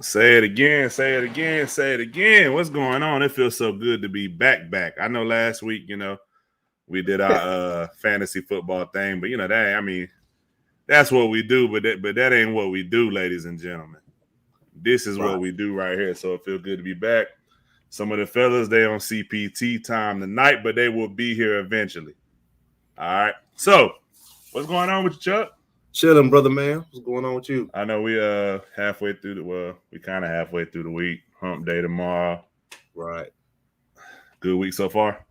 Say it again, say it again, say it again. What's going on? It feels so good to be back. I know last week, we did our fantasy football thing, but that's what we do, but that ain't what we do, ladies and gentlemen. This is what we do right here. So it feels good to be back. Some of the fellas, they on CPT time tonight, but they will be here eventually. All right. So, what's going on with you, Chuck? Chilling, brother, man. What's going on with you? I know we halfway through we kind of halfway through the week. Hump day tomorrow. Right. Good week so far.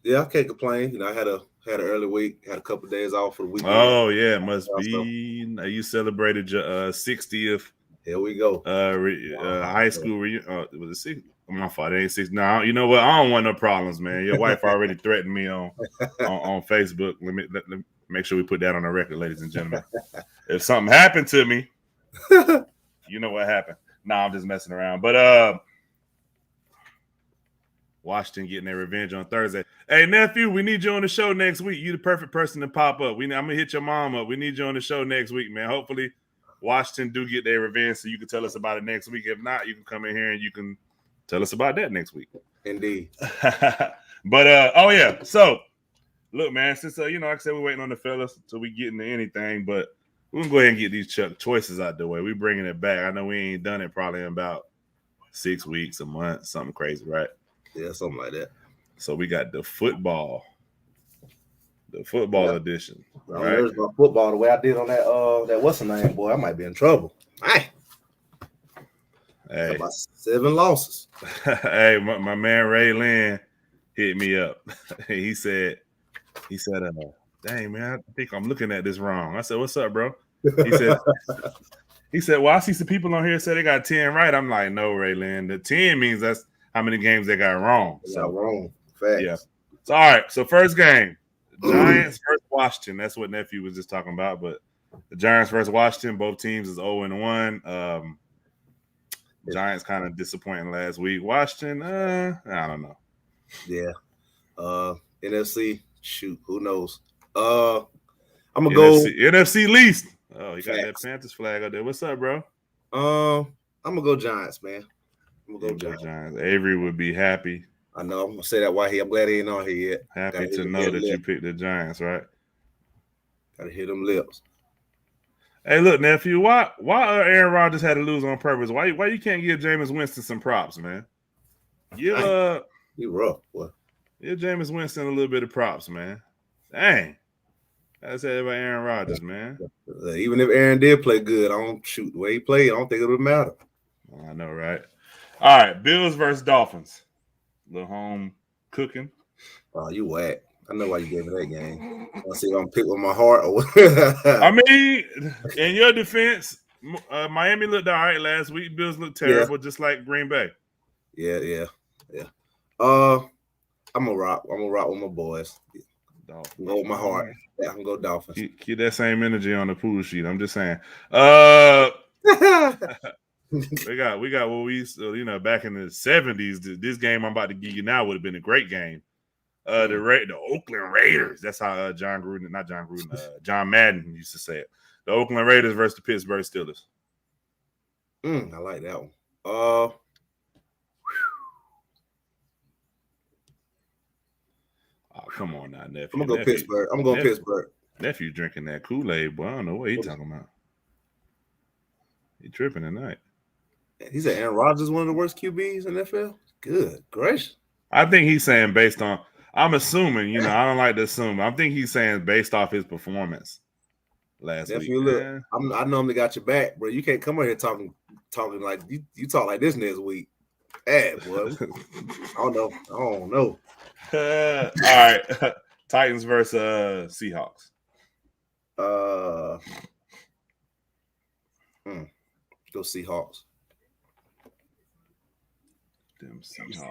Yeah, I can't complain. I had an early week, had a couple of days off for the weekend. Oh yeah, it must be. You celebrated your 60th. Here we go. High school reunion. Was it 60? My fault. It ain't 60. No, you know what? I don't want no problems, man. Your wife already threatened me on Facebook. Let me make sure we put that on the record, ladies and gentlemen. If something happened to me, you know what happened. Nah, I'm just messing around. But Washington getting their revenge on Thursday. Hey, nephew, we need you on the show next week. You the perfect person to pop up. I'm gonna hit your mom up. We need you on the show next week, man. Hopefully, Washington do get their revenge, so you can tell us about it next week. If not, you can come in here and you can tell us about that next week. Indeed. But oh yeah. So look, man, since like I said, we're waiting on the fellas till we get into anything, but we're gonna go ahead and get these Chuck choices out the way. We're bringing it back. I know we ain't done it probably in about 6 weeks, a month, something crazy, right? Yeah, something like that. So we got the football edition. I'm nervous about football the way I did on that what's the name, boy. I might be in trouble. Hey, about 7 losses. Hey, my man Ray Lynn hit me up. he said, dang man, I think I'm looking at this wrong. I said, what's up, bro? He said, well, I see some people on here say they got 10 right. I'm like, no, Ray Lynn. The 10 means that's how many games they got wrong. Wrong. Facts. Yeah. So all right. So first game, Giants versus Washington. That's what nephew was just talking about. But the Giants versus Washington, both teams is 0-1. Giants kind of disappointing last week. Washington, I don't know. Yeah. NFC, shoot, who knows? I'm gonna go NFC least. Oh, you got that Panthers flag out there. What's up, bro? I'm gonna go Giants, man. I'm gonna go Giants. Avery would be happy. I know. I'm gonna say that while I'm glad he ain't on here yet. Happy to know that you picked the Giants, right? Gotta hit them lips. Hey, look, nephew, why Aaron Rodgers had to lose on purpose? Why you can't give Jameis Winston some props, man? You rough, boy. Give Jameis Winston a little bit of props, man. Dang. I said about Aaron Rodgers, man. Even if Aaron did play good, I don't shoot the way he played. I don't think it would matter. I know, right? All right, Bills versus Dolphins. Little home cooking. Oh, you whack. I know why you gave me that game. I see if I'm pick with my heart. Or I mean, in your defense, Miami looked all right last week. Bills looked terrible, just like Green Bay. Yeah. I'm gonna rock. I'm gonna rock with my boys. Dolphins. Go with my heart. Yeah, I'm gonna go Dolphins. Keep that same energy on the pool sheet. I'm just saying. we got what we used to, back in the 70s. This game I'm about to give you now would have been a great game. The Oakland Raiders. That's how John Madden used to say it. The Oakland Raiders versus the Pittsburgh Steelers. I like that one. Oh, come on now, nephew. I'm gonna go Pittsburgh. I'm going Pittsburgh. Nephew drinking that Kool-Aid, boy. I don't know what he's talking about. He tripping tonight. He said Aaron Rodgers is one of the worst QBs in the NFL. Good gracious. I think he's saying based on. I'm assuming, I don't like to assume. I think he's saying based off his performance last week. Look, I normally got your back, bro. You can't come over here talking like you talk like this next week. Hey, boy. I don't know. All right. Titans versus Seahawks. Go Seahawks. Them Seahawks.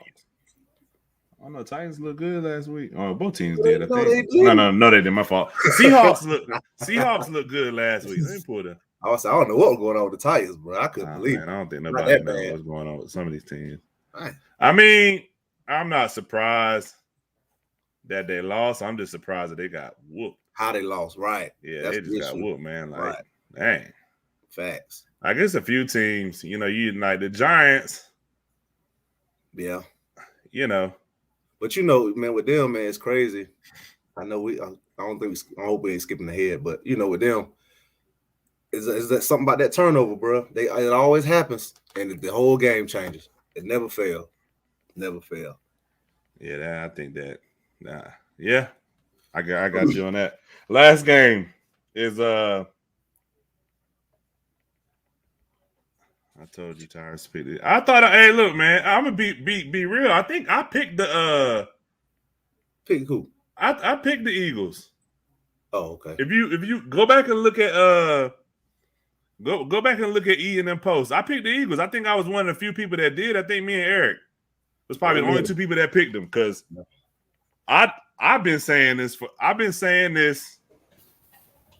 I know Titans look good last week. Oh, both teams did. I think. No, they did. My fault. Seahawks look good last week. Let me pull it. I don't know what was going on with the Titans, bro. I couldn't believe it. I don't think nobody knows what's going on with some of these teams. Right. I mean, I'm not surprised that they lost. I'm just surprised that they got whooped. How they lost, right? Yeah, they just got whooped, man. Like, dang. Facts. I guess a few teams, you like the Giants. Yeah. But man, with them, man, it's crazy. I know I hope we ain't skipping ahead, but with them, is that something about that turnover, bro? It always happens, and the whole game changes. It never fails. Never fail. Yeah, I think that. Yeah, I got you on that. Last game is I told you Tyrus picked it. I thought, hey, look, man, I'm gonna be real. I think I picked the Pick who? I picked the Eagles. Oh, okay. If you go back and look at go back and look at E and them posts, I picked the Eagles. I think I was one of the few people that did. I think me and Eric was probably the only two people that picked them because I've been saying this.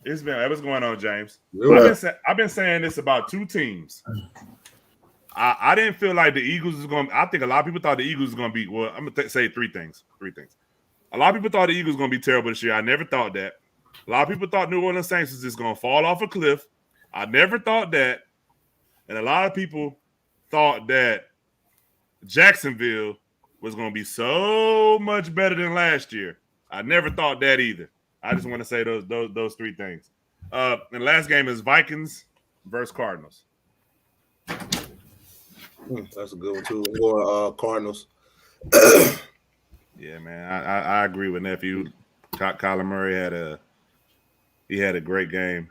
It's been what's going on, James? I've been saying this about two teams. I didn't feel like the Eagles was going. I think a lot of people thought the Eagles was going to be. Well, I'm gonna say three things. A lot of people thought the Eagles was going to be terrible this year. I never thought that. A lot of people thought New Orleans Saints was just going to fall off a cliff. I never thought that. And a lot of people thought that Jacksonville was going to be so much better than last year. I never thought that either. I just want to say those three things. And the last game is Vikings versus Cardinals. That's a good one too. Or Cardinals. Yeah, man, I agree with nephew. Kyler Murray had a great game.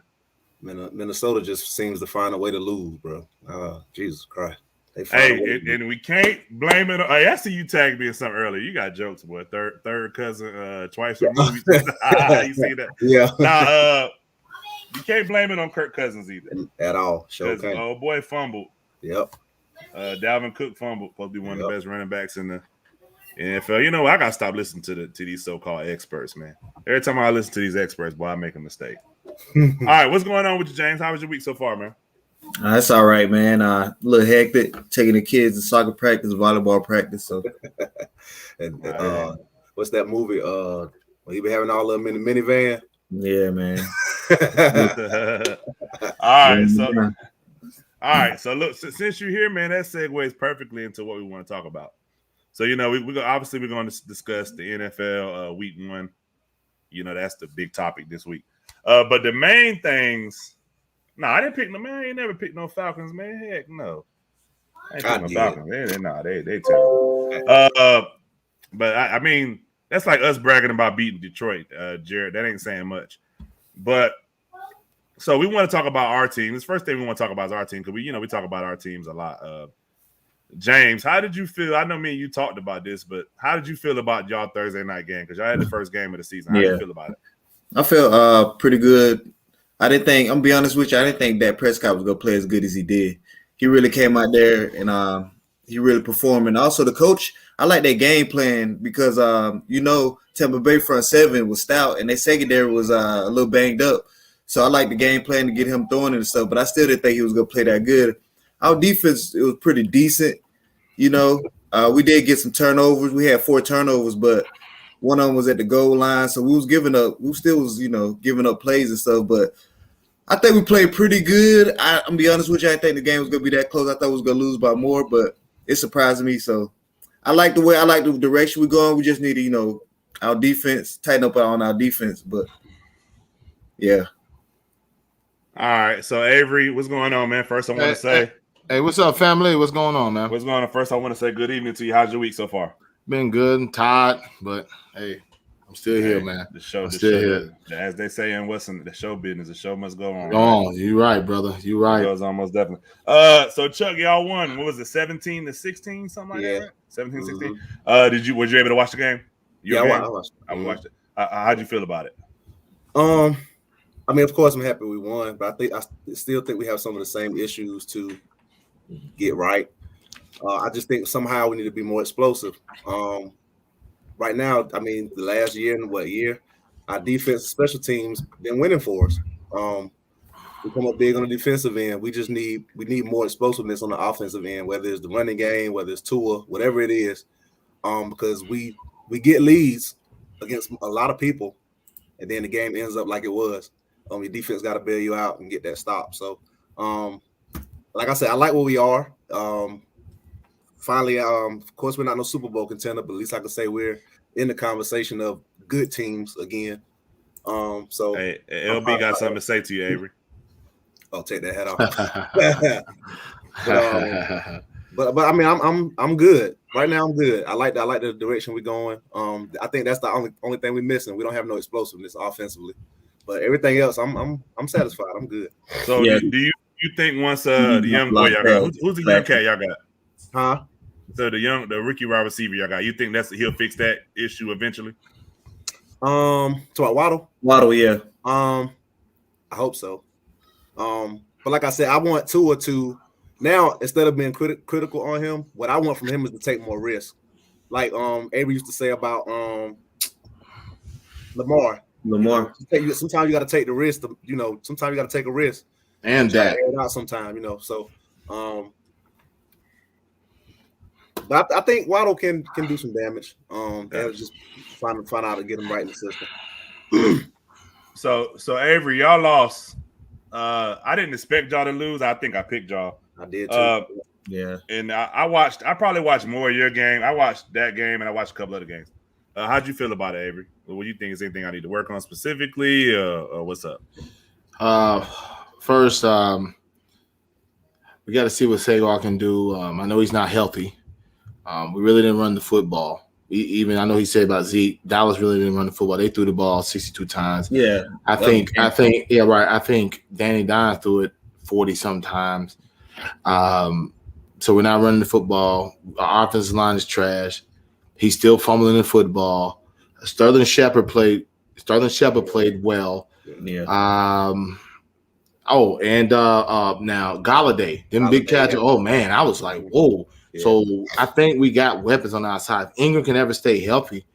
Minnesota just seems to find a way to lose, bro. Jesus Christ. And we can't blame it. I see you tagged me in something earlier. You got jokes, boy. Third cousin, twice removed. You see that? Yeah. Now, you can't blame it on Kirk Cousins either. At all. Sure can. Oh boy, fumbled. Yep. Dalvin Cook fumbled. Supposed to be one of the best running backs in the NFL. I gotta stop listening to these so-called experts, man. Every time I listen to these experts, boy, I make a mistake. All right, what's going on with you, James? How was your week so far, man? That's all right, man. A little hectic, taking the kids to soccer practice, volleyball practice. So, and what's that movie? When he be having all of them in the minivan. Yeah, man. All right. So look, since you're here, man, that segues perfectly into what we want to talk about. So we're going to discuss the NFL week 1. That's the big topic this week. But the main things. No, I didn't pick no man. I ain't never picked no Falcons, man. Heck no. I ain't picked no Falcons. They terrible. But I mean, that's like us bragging about beating Detroit, Jared. That ain't saying much. But so we want to talk about our team. This first thing we want to talk about is our team because we talk about our teams a lot. James, how did you feel? I know me and you talked about this, but how did you feel about y'all Thursday night game? Because y'all had the first game of the season. How did you feel about it? I felt pretty good. I'm gonna be honest with you, I didn't think Dak Prescott was gonna play as good as he did. He really came out there and he really performed. And also the coach, I like that game plan because Tampa Bay front seven was stout and their secondary was a little banged up. So I like the game plan to get him throwing and stuff, but I still didn't think he was gonna play that good. Our defense, it was pretty decent. We did get some turnovers. We had 4 turnovers, but one of them was at the goal line. So we still was giving up plays and stuff, but I think we played pretty good. I'm gonna be honest with you, I didn't think the game was gonna be that close. I thought we was gonna lose by more, but it surprised me. So I like the direction we're going. We just need to, our defense, tighten up on our defense. But yeah. All right. So Avery, what's going on, man? First, I want to say, hey, what's up, family? What's going on, man? What's going on? First, I want to say good evening to you. How's your week so far? Been good and tired, but hey, I'm still here, man. The show, here. As they say in Western, the show business, the show must go on. Go on. You right, brother. You right. It goes on most definitely. So Chuck, y'all won. What was it, 17-16, something like that? Right? 17-16. Mm-hmm. Was you able to watch the game? I watched it. I watched it. How'd you feel about it? I mean, of course, I'm happy we won, but I still think we have some of the same issues to get right. I just think somehow we need to be more explosive. Right now, I mean, the last year and our defense, special teams, been winning for us. We come up big on the defensive end. We need more explosiveness on the offensive end, whether it's the running game, whether it's Tua, whatever it is, because we get leads against a lot of people, and then the game ends up like it was. Your defense got to bail you out and get that stop. So Like I said, I like where we are. Finally, of course, we're not no Super Bowl contender, but at least I can say we're in the conversation of good teams again. So Hey, LB got something to say to you, Avery. I'll take that hat off. but I mean, I'm good right now. I'm good. I like the direction we're going. I think that's the only thing we're missing. We don't have no explosiveness offensively, but everything else, I'm satisfied. I'm good. So Yeah. do you think once the young boy y'all got, who's the young cat y'all got? Huh? So the rookie wide receiver y'all got, you think he'll fix that issue eventually? So Waddle. Waddle, yeah. I hope so. But like I said, I want Tua to now, instead of being critical on him, what I want from him is to take more risk. Like Avery used to say about Lamar. Sometimes you got to take the risk. Sometimes you got to take a risk. And that. Air it out sometime, So, but I think Waddle can do some damage. They'll just find out how to get him right in the system. So Avery, y'all lost. I didn't expect y'all to lose. I think I picked y'all. I did too. Yeah. And I probably watched more of your game. I watched that game and I watched a couple other games. How'd you feel about it, Avery? What do you think is anything I need to work on specifically? Or what's up? First, we got to see what Sagar can do. I know he's not healthy. We really didn't run the football. Even I know he said about Zeke, Dallas really didn't run the football. They threw the ball 62 times. Yeah. I think, yeah, right. I think Danny Dimes threw it 40 sometimes. So we're not running the football. Our offensive line is trash. He's still fumbling the football. Sterling Shepard played well. Yeah. Now Galladay, them big catches. Oh man, I was like, whoa. Yeah. So I think we got weapons on our side. If Ingram can ever stay healthy,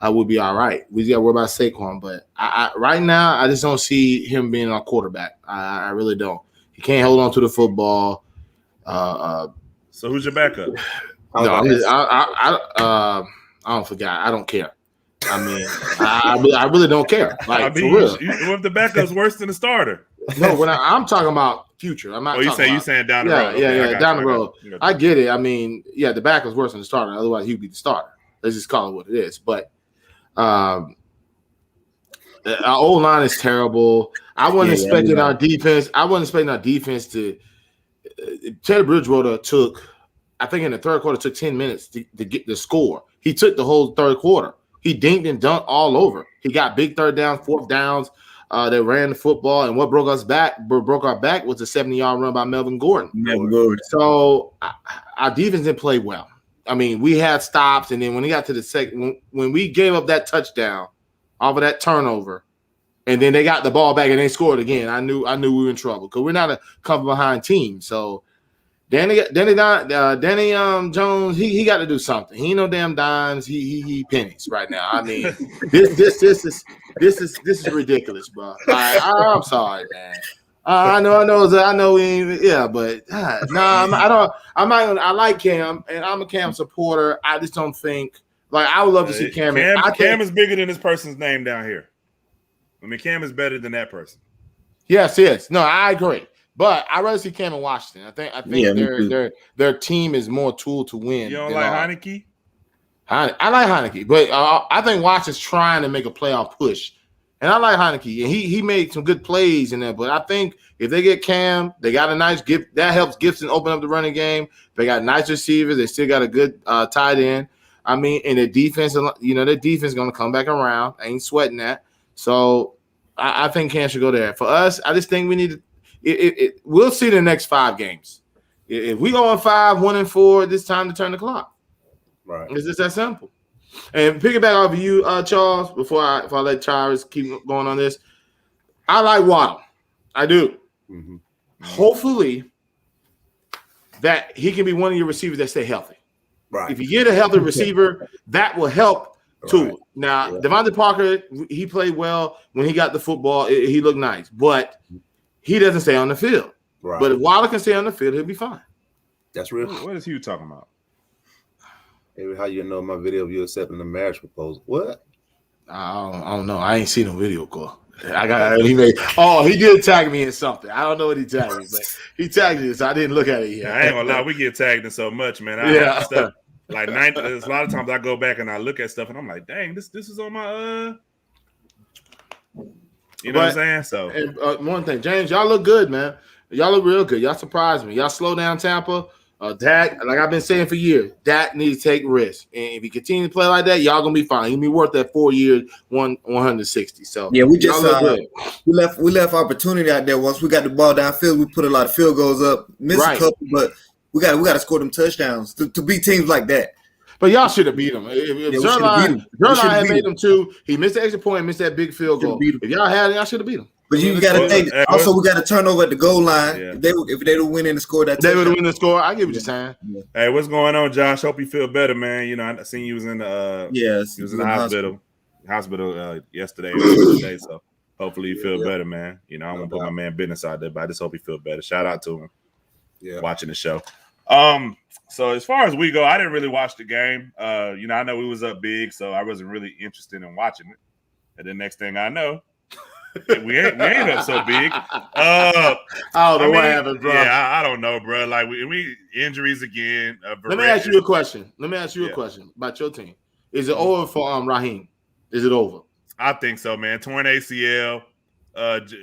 I would be all right. We got to worry about Saquon, but I right now I just don't see him being our quarterback. I really don't. He can't hold on to the football. So who's your backup? I don't forget. I don't care. I mean, I really don't care. Like, for real. What if the backup's worse than the starter? No, I'm talking about future. I'm not. You saying down the road? Yeah, down the road. I get it. I mean, yeah, the backup's worse than the starter. Otherwise, he'd be the starter. Let's just call it what it is. But our old line is terrible. I wasn't expecting our defense. I wasn't expecting our defense to. Teddy Bridgewater took, I think in the third quarter, took 10 minutes to get the score. He took the whole third quarter. He dinked and dunked all over. He got big third downs, fourth downs. They ran the football, and what broke our back was a 70-yard run by Melvin Gordon. So our defense didn't play well. I mean, we had stops, and then when he got to the second, when we gave up that touchdown off of that turnover, and then they got the ball back and they scored again, I knew we were in trouble because we're not a come behind team. So Danny Jones, he got to do something. He ain't no damn dimes. He pennies right now. I mean, this is ridiculous, bro. I'm sorry, man. I know we ain't, yeah, but I like Cam, and I'm a Cam supporter. I just don't think I would love to see Cam. Cam is bigger than this person's name down here. I mean, Cam is better than that person. Yes. No, I agree. But I'd rather see Cam in Washington. I think their team is more tool to win. You don't like Heineke? I like Heineke, but I think Washington's trying to make a playoff push. And I like Heineke, and he made some good plays in there. But I think if they get Cam, they got a nice gift. That helps Gibson open up the running game. They got nice receivers. They still got a good tight end. I mean, and their defense, their defense is going to come back around. I ain't sweating that. So I think Cam should go there. For us, I just think we need to we'll see the next 5 games. If we go on 5-1-4, it's time to turn the clock. Right. It's just that simple. And piggyback off of you, Charles, before I let Charles keep going on this, I like Waddle. I do. Mm-hmm. Hopefully that he can be one of your receivers that stay healthy. Right. If you get a healthy receiver, that will help too. Right. Now, Devontae Parker, he played well when he got the football. He looked nice, but he doesn't stay on the field. Right. But if Waddle can stay on the field, he'll be fine. That's real. What is Hugh talking about? Hey, how you know my video of you accepting the marriage proposal? What? I don't know. I ain't seen no video call. He did tag me in something. I don't know what he tagged me, but he tagged me, so I didn't look at it yet. I ain't gonna lie, we get tagged in so much, man. Stuff, like there's a lot of times I go back and I look at stuff and I'm like, dang, this is on my you know what I'm saying? So and, one thing, James, y'all look good, man. Y'all look real good. Y'all surprised me. Y'all slow down Tampa. Dak, like I've been saying for years, Dak needs to take risks. And if he continue to play like that, y'all gonna be fine. He'll be worth that 4 years, 160. So yeah, we just we left opportunity out there. Once we got the ball downfield, we put a lot of field goals up, missed a couple, but we got to score them touchdowns to beat teams like that. But y'all should have beat them. If Zerline had made them too, he missed the extra point, missed that big field goal. If y'all had it, y'all should have beat them. But you got to think. Also, we got a turnover at the goal line. Yeah. If they would win in the score, they would win the score. I give you the time. Yeah. Hey, what's going on, Josh? Hope you feel better, man. You know, I seen you was in the hospital yesterday or today. So hopefully you feel better, man. You know, I won't put my man business out there, but I just hope you feel better. Shout out to him. Yeah, watching the show. So as far as we go, I didn't really watch the game. You know, I know we was up big, so I wasn't really interested in watching it. And the next thing I know, we ain't up so big. I don't know what happened, bro. Yeah, I don't know, bro. Like we injuries again. Let me ask you a question. About your team. Is it over for Raheem? Is it over? I think so, man. Torn ACL.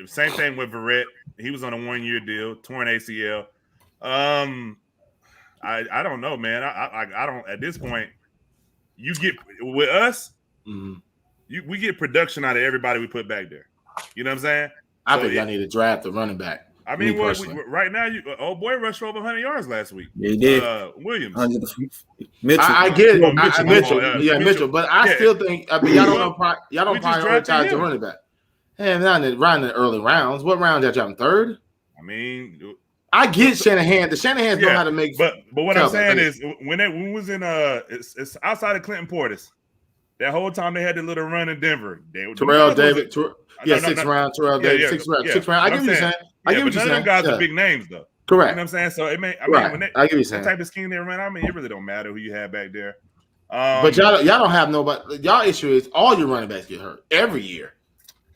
Same thing with Verrett. He was on a 1-year deal. Torn ACL. I don't know, man. I don't at this point. You get with us. Mm-hmm. We get production out of everybody we put back there. You know what I'm saying? I think y'all need to draft a running back. I mean, right now, old boy rushed for over 100 yards last week. Yeah, he did. Williams. Mitchell. I get it. Mitchell. But I still think y'all don't prioritize the running back. Hey, not in the early rounds. What round y'all drafting? Third? I mean, I get Shanahan. The Shanahans know how to make. But what I'm saying is, when we was in it's outside of Clinton Portis. That whole time they had the little run in Denver. Terrell David. Sixth round. Terrell David. Sixth round. I give you saying. I give you saying. None of them guys are big names though. Correct. You know what I'm saying? So it may. I give you saying. The type of scheme they run. I mean, it really don't matter who you have back there. But y'all don't have nobody. Y'all issue is all your running backs get hurt every year.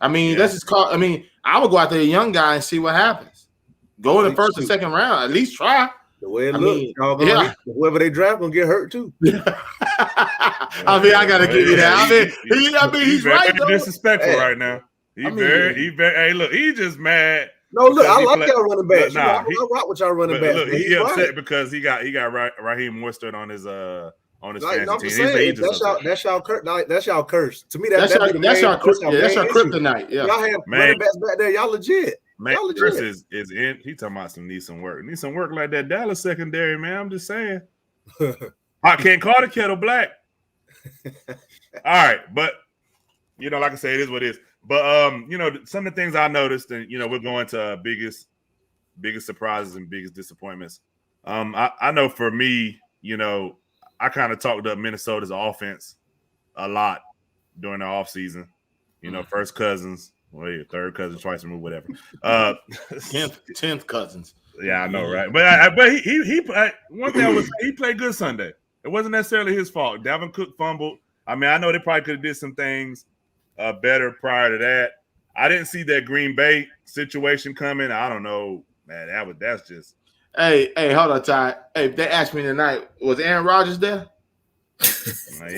I mean, that's just called. I mean, I would go out there, a young guy, and see what happens. Go in the first and second round. At least try. The way it looks, whoever they draft gonna get hurt too. I mean, I gotta give you that. I mean, he's right. Disrespectful right now. He very. Hey, look, he just mad. No, look, I like y'all running backs. I rock with y'all running backs. Look, he upset because he got Raheem Mostert on his fantasy team. Saying, that's y'all curse. To me, that's y'all kryptonite. Yeah, y'all have running backs back there. Y'all legit. Man, Chris is in. He talking about need some work like that Dallas secondary, man. I'm just saying. I can't call the kettle black. All right, but like I say, it is what it is. But some of the things I noticed, and we're going to biggest surprises and biggest disappointments. I know for me, I kind of talked up Minnesota's offense a lot during the offseason. First Cousins. Well, yeah, third cousin, twice removed, whatever. 10th cousins. Yeah, I know, right? But he one thing was he played good Sunday. It wasn't necessarily his fault. Dalvin Cook fumbled. I mean, I know they probably could have did some things better prior to that. I didn't see that Green Bay situation coming. I don't know, man. That's just. Hey, hold on, Ty. Hey, they asked me tonight, was Aaron Rodgers there?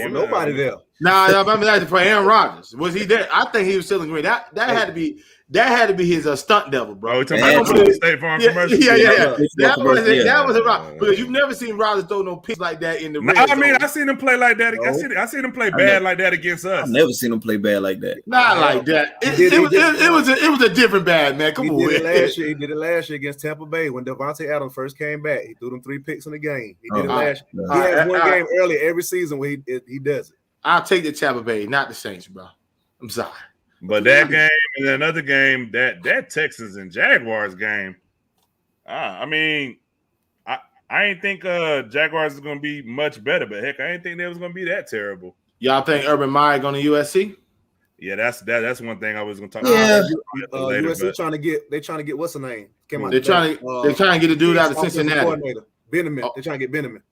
Nobody there. Nah, I'm asking for Aaron Rodgers. Was he there? I think he was still in green. That had to be his stunt devil, bro. Oh, talking about the State Farm commercial? Yeah. That was a rock. Because you've never seen Rodgers throw no picks like that in the red zone. I mean, I seen him play like that. I seen him play bad like that against us. I've never seen him play bad like that. Not like that. It was a different bad, man. Come on. He did it last year against Tampa Bay when Devontae Adams first came back. He threw them 3 picks in the game. He did it last year. He has one game early every season where he does it. I'll take the Tampa Bay, not the Saints, bro. I'm sorry. But that game and another game, that Texans and Jaguars game, I mean, I ain't think Jaguars is going to be much better, but heck, I didn't think they was going to be that terrible. Y'all think Urban Meyer going to USC? Yeah, that's one thing I was going to talk about. Later, USC trying to get what's the name? They're trying to get a dude out of Cincinnati. Benjamin. They're trying to get Benjamin.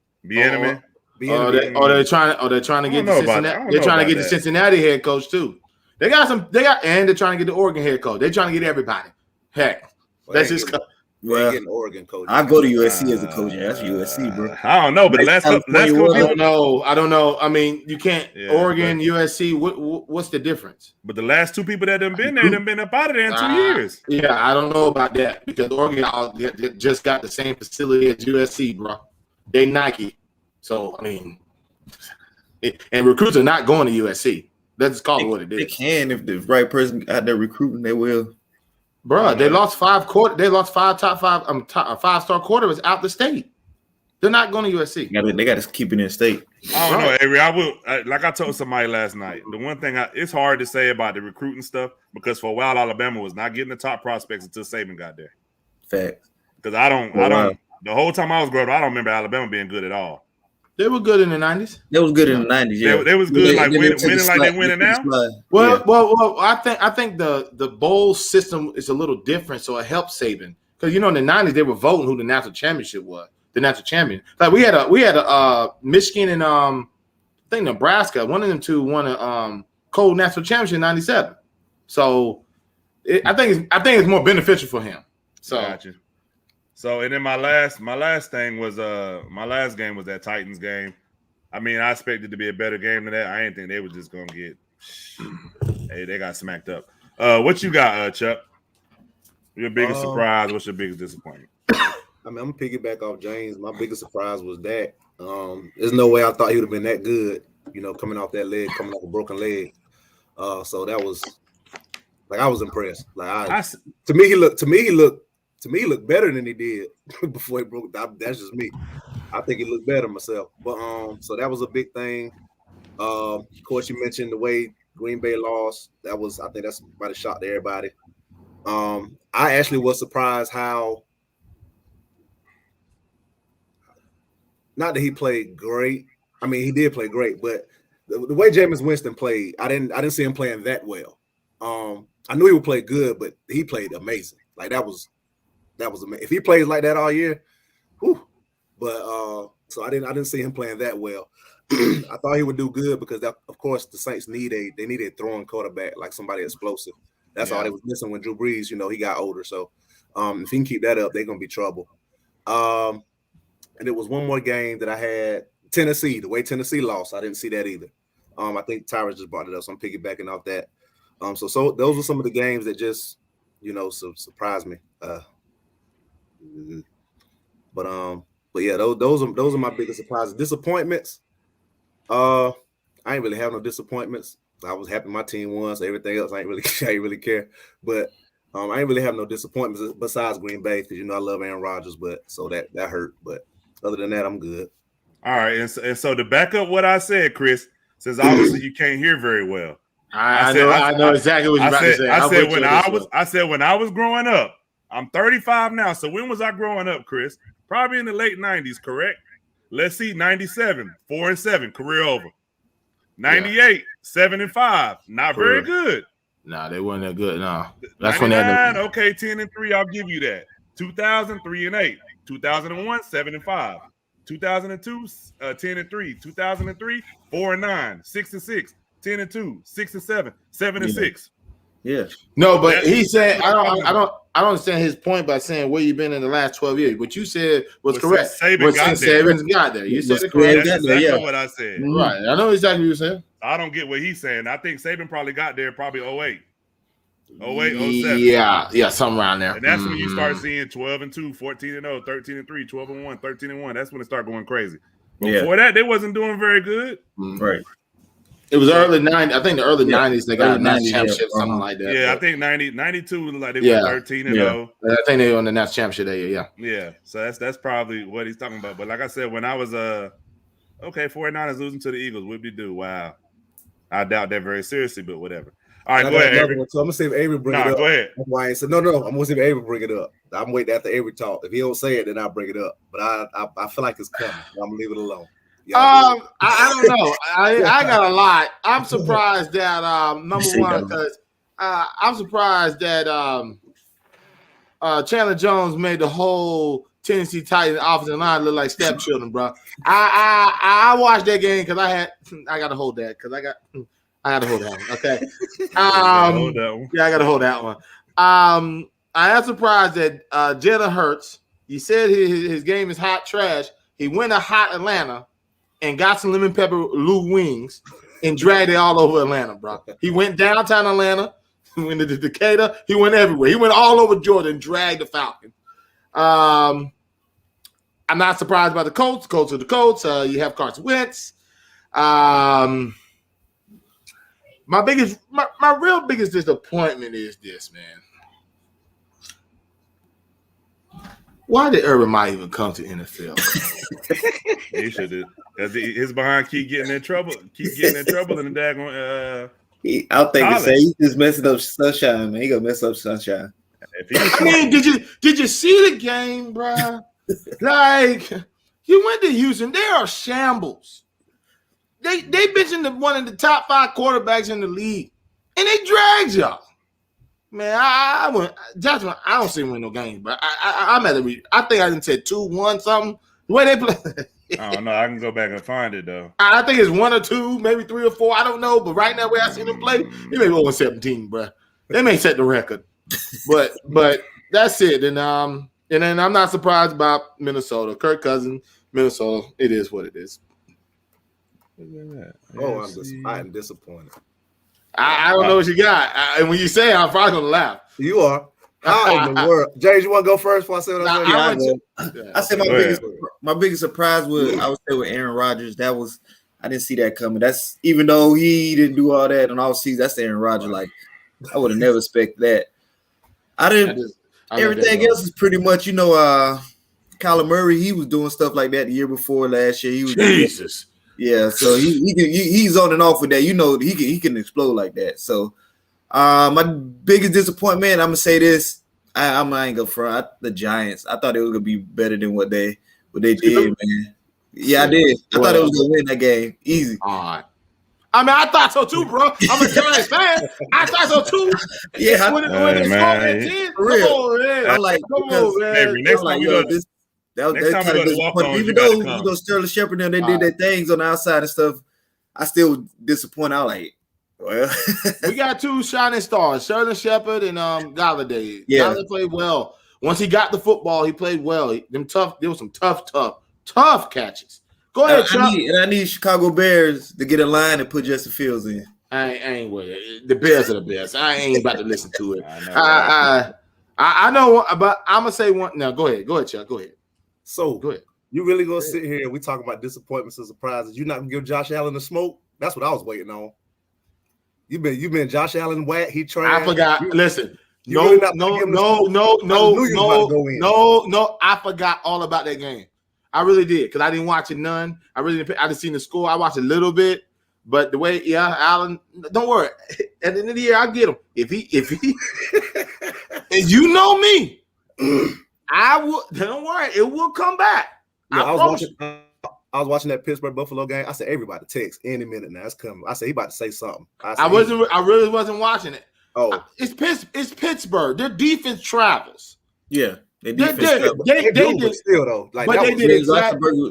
They're trying to get the Cincinnati. They're trying to get the Cincinnati head coach too. and they're trying to get the Oregon head coach. They're trying to get everybody. Heck, that's just. Well, getting Oregon coach. I go to USC as a coach. Yeah, that's USC, bro. I don't know, but last couple I don't know. I mean, you can't Oregon, USC. What's the difference? But the last two people that done been there, done been up out of there in 2 years. Yeah, I don't know about that because Oregon just got the same facility as USC, bro. They Nike, so I mean, and recruits are not going to USC. Let's call it what it is. They can if the right person out there recruiting, they will. Bro, they lost 5 top 5 5-star quarterbacks out the state. They're not going to USC. They got to keep it in state. I don't know, Avery. Like I told somebody last night, the one thing it's hard to say about the recruiting stuff because for a while Alabama was not getting the top prospects until Saban got there. Facts. Because I don't. The whole time I was growing up, I don't remember Alabama being good at all. They were good in the 90s. They was good in the 90s. Yeah, they was good, like winning like they winning now. Well, I think the bowl system is a little different, so it helps Saban because in the 90s they were voting who the national championship was, the national champion. Like we had a Michigan and I think Nebraska. One of them two won a cold national championship in '97. So I think it's more beneficial for him. So. Gotcha. So and then my last thing was my last game was that Titans game. I mean, I expected to be a better game than that. I didn't think they were just gonna get. Hey, they got smacked up. What you got, Chuck? Your biggest surprise? What's your biggest disappointment? I mean, I'm gonna piggyback off James. My biggest surprise was that. There's no way I thought he would have been that good. Coming off that leg, coming off a broken leg. So that was like I was impressed. Like to me, he looked better than he did before he broke. That's just me. I think he looked better myself. But so that was a big thing. Of course, you mentioned the way Green Bay lost. I think that's about a shock to everybody. I actually was surprised how. Not that he played great. I mean, he did play great, but the way Jameis Winston played, I didn't see him playing that well. I knew he would play good, but he played amazing. Like that was amazing. If he plays like that all year, whew. But so I didn't see him playing that well. I thought he would do good because of course the Saints need a throwing quarterback, like somebody explosive. That's all they was missing when Drew Brees, he got older. So if he can keep that up, they're gonna be trouble. And it was one more game that I had Tennessee. The way Tennessee lost, I didn't see that either. I think Tyrus just brought it up, so I'm piggybacking off that. So those were some of the games that just surprised me. But yeah, those are my biggest surprises. Disappointments. I ain't really have no disappointments. I was happy my team won, so everything else I ain't really care. But I ain't really have no disappointments besides Green Bay because I love Aaron Rodgers, but so that hurt. But other than that, I'm good. All right, and so to back up what I said, Chris, since obviously you can't hear very well. I know exactly what you're about to say. I said when I was growing up, I'm 35 now. So when was I growing up, Chris? Probably in the late 90s, correct? Let's see, 97, 4-7, career over. 98, 7-5, not very good. Nah, they weren't that good. No, that's when they had okay, 10-3. I'll give you that. 2000, 3-8. 2001, 7-5. 2002, 10-3. 2003, 4-9. 6-6. 10-2. 6-7. 7-6. Yeah. No, but he said I don't understand his point by saying where you've been in the last 12 years. What you said was correct. Saban's got there. You said it correct. That's exactly what I said. Right. I know exactly what you said. I don't get what he's saying. I think Saban probably got there probably 08. 08, 07. Yeah, something around there. And that's when you start seeing 12-2, 14-0, 13-3, 12-1, 13-1. That's when it started going crazy. But before that, they wasn't doing very good. Right. It was early 90s. I think the early 90s they got a national championship, something like that. Yeah, I think 92 like they were 13-0. I think they were on the national championship that year. Yeah. So that's probably what he's talking about. But like I said, when I was 49ers losing to the Eagles, what'd we do? Wow. I doubt that very seriously, but whatever. All right, go ahead, Avery. So I'm gonna see if Avery bring it up. Go ahead. That's why I said no. I'm gonna see if Avery bring it up. I'm waiting after Avery talk. If he don't say it, then I'll bring it up. But I feel like it's coming. I'm gonna leave it alone. I don't know. I got a lot. I'm surprised that number one because I'm surprised that Chandler Jones made the whole Tennessee Titans offensive line look like stepchildren, bro. I watched that game because I got to hold that because I got to hold that one. Okay. Hold that one. Yeah, I got to hold that one. I am surprised that Jalen Hurts, you said his game is hot trash. He went to hot Atlanta and got some lemon pepper Lou wings and dragged it all over Atlanta, bro. He went downtown Atlanta, he went to Decatur, he went everywhere. He went all over Georgia and dragged the Falcons. I'm not surprised by the Colts. Colts are the Colts. You have Carson Wentz. My real biggest disappointment is this, man. Why did Urban Meyer even come to NFL? He should have. His behind keep getting in trouble. Keep getting in trouble in the daggone. I'll think college. say he's just messing up Sunshine, man. He gonna mess up Sunshine. I mean, did you see the game, bro? Like, you went to Houston. They are shambles. They mentioned one of the top 5 quarterbacks in the league, and they dragged y'all. Man, I don't see him win no games, but I'm at the. I think I didn't say 2-1 something. The way they play. I don't know. I can go back and find it though. I think it's 1 or 2, maybe 3 or 4. I don't know, but right now, where I seen them play, they may be over 17, bro. They may set the record, but that's it. And then I'm not surprised about Minnesota. Kirk Cousins, Minnesota. It is what it is. Oh, I'm disappointed. I don't know what you got. And when you say it, I'm probably gonna laugh. You are. How in the world? James, you want to go first before I say what I'm saying? I said my biggest surprise was I would say with Aaron Rodgers. I didn't see that coming. That's even though he didn't do all that in all season. That's Aaron Rodgers. Like I would have never expected that. Everything else is pretty much, Kyler Murray. He was doing stuff like that the year before last year. He was Jesus. Yeah, so he's on and off with that. He can explode like that. So my biggest disappointment, I'm gonna say this. I ain't gonna front. The Giants. I thought it was gonna be better than what they did, man. Yeah, I did. I thought it was gonna win that game easy. All right. I mean, I thought so too, bro. I'm a Giants fan. I thought so too. Yeah, when they scored at 10, for real. Come on, man. I'm like, Come on, man. Next time we go, that kind of disappointing. Even though Sterling Shepard and they did their things on the outside and stuff, I still disappointed. I was like, well, we got 2 shining stars, Sterling Shepard and Galladay. Yeah, Galladay played well. Once he got the football, he played well. There was some tough catches. Go ahead, Chuck. I need Chicago Bears to get a line and put Justin Fields in. I ain't with it. The Bears are the best. I ain't about to listen to it. I know, but I'm gonna say one. Now, go ahead, Chuck. Go ahead. So, go ahead. You really gonna sit here and we talk about disappointments and surprises? You're not gonna give Josh Allen the smoke? That's what I was waiting on. You've been Josh Allen whack. He trash. I forgot. Listen. No. I forgot all about that game. I really did because I didn't watch it none. I didn't see the score. I watched a little bit, but the way, Allen. Don't worry. At the end of the year, I'll get him. If he, and you know me, I will. Don't worry, it will come back. I was watching that Pittsburgh Buffalo game. I said, everybody text any minute now. It's coming. I said he about to say something. I really wasn't watching it. Oh, it's Pittsburgh. Their defense travels. Yeah. They did still though. Like but they did exactly.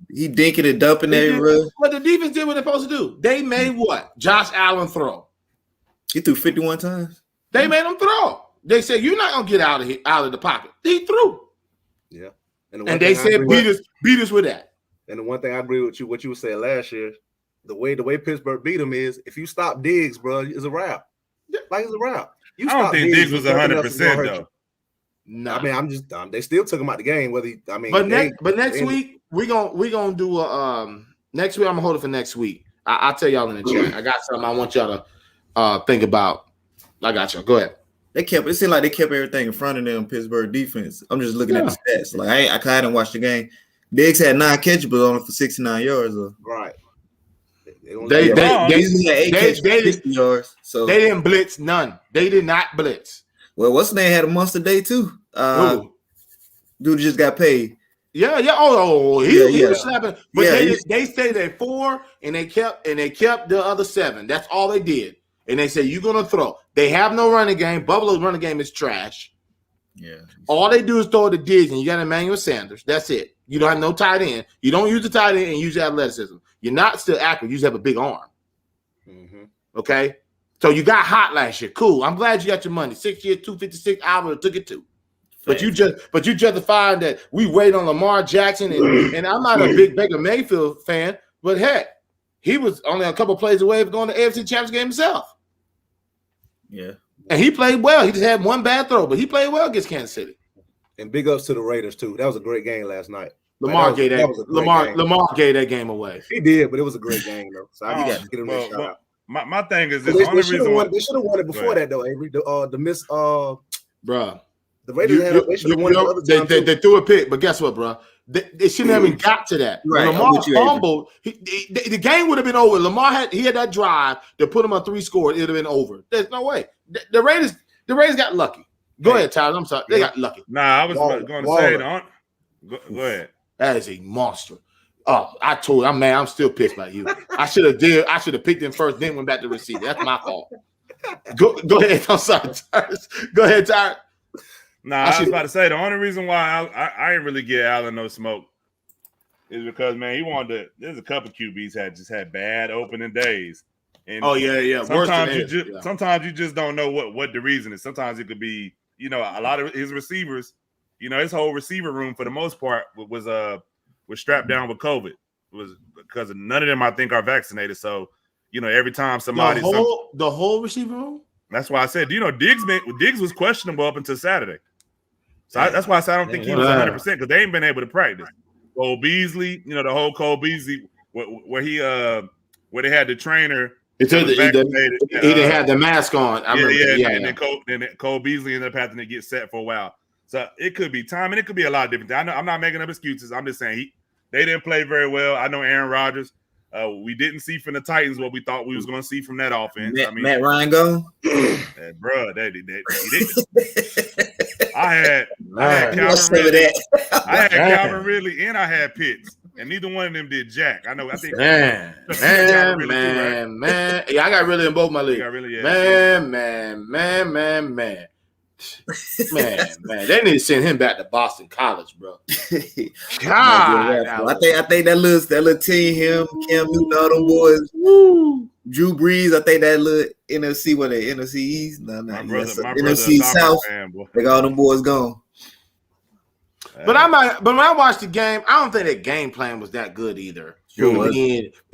He dinking and dumping everywhere. But the defense did what they're supposed to do. They made what? Josh Allen throw. He threw 51 times. They made him throw. They said you're not gonna get out of the pocket. He threw. Yeah. And they said beat us with that. And the one thing I agree with you, what you were saying last year, the way Pittsburgh beat them is if you stop Diggs, bro, it's a wrap. Like it's a wrap. I don't think Diggs was 100% though. No, I mean I'm just they still took him out the game. But next week we gonna do a next week I'm gonna hold it for next week. I'll tell y'all in the chat. I got something I want y'all to think about. I got y'all. Go ahead. It seemed like they kept everything in front of them Pittsburgh defense. I'm just looking at the stats. Like I didn't watch the game. Diggs had 9 catches, but only for 69 yards. Right. They had 8 catches, 60 yards. So they didn't blitz none. They did not blitz. Well, what's the name had a monster day too? Dude just got paid. Yeah. He was slapping. But they stayed at 4 and they kept the other 7. That's all they did. And they said you're gonna throw. They have no running game. Buffalo's running game is trash. Yeah. All they do is throw the Diggs, and you got Emmanuel Sanders. That's it. You don't have no tight end. You don't use the tight end and use your athleticism. You're not still accurate. You just have a big arm. Mm-hmm. Okay, so you got hot last year. Cool. I'm glad you got your money. 6 years, 256. I would have took it too. But you justified that we wait on Lamar Jackson, and I'm not a big Baker Mayfield fan, but heck, he was only a couple plays away from going to the AFC Championship game himself. Yeah. And he played well. He just had one bad throw, but he played well against Kansas City. And big ups to the Raiders too. That was a great game last night. Lamar gave that game away. He did, but it was a great game though. So I got to get him a shout out. My thing is this. They Only should reason have won it before that though, Avery. The miss Bro. the Raiders they should have won it the other time. They threw a pick, but guess what, bro? They shouldn't have even got to that. Right, Lamar fumbled. The game would have been over. Lamar had that drive to put him on 3 score. It would have been over. There's no way. The Raiders got lucky. Go ahead, Tyler. I'm sorry. They got lucky. Nah, I was going to say go ahead. That is a monster. Oh, I told you, I'm mad. I'm still pissed by you. I should have picked him first, then went back to receiver. That's my fault. Go ahead. I'm sorry, Tyler. Go ahead, Tyler. Nah, I was about to say the only reason why I didn't really give Allen no smoke is because, man, he wanted to. There's a couple QBs had bad opening days. And sometimes you just don't know what the reason is. Sometimes it could be, a lot of his receivers, his whole receiver room for the most part was strapped down with COVID. It was because none of them I think are vaccinated. So, every time somebody the whole receiver room. That's why I said, Diggs was questionable up until Saturday. So that's why I said I don't think he was 100% because they ain't been able to practice. Cole Beasley, the whole Cole Beasley where they had the trainer. He didn't have the mask on. I remember. And then Cole Beasley ended up having to get set for a while. So it could be time, and it could be a lot of different things. I know I'm not making up excuses. I'm just saying they didn't play very well. I know Aaron Rodgers. We didn't see from the Titans what we thought we was going to see from that offense. Matt Ryan go? Bro, they didn't. I had Calvin Ridley and I had Pitts, and neither one of them did jack. I think man. Yeah, I got Ridley in both my leagues. Man. They need to send him back to Boston College, bro. God, I think that little team, him, Cam Newton, all them boys, Drew Brees. I think that little NFC, NFC East, NFC South. They got all them boys gone. But when I watched the game, I don't think that game plan was that good either. It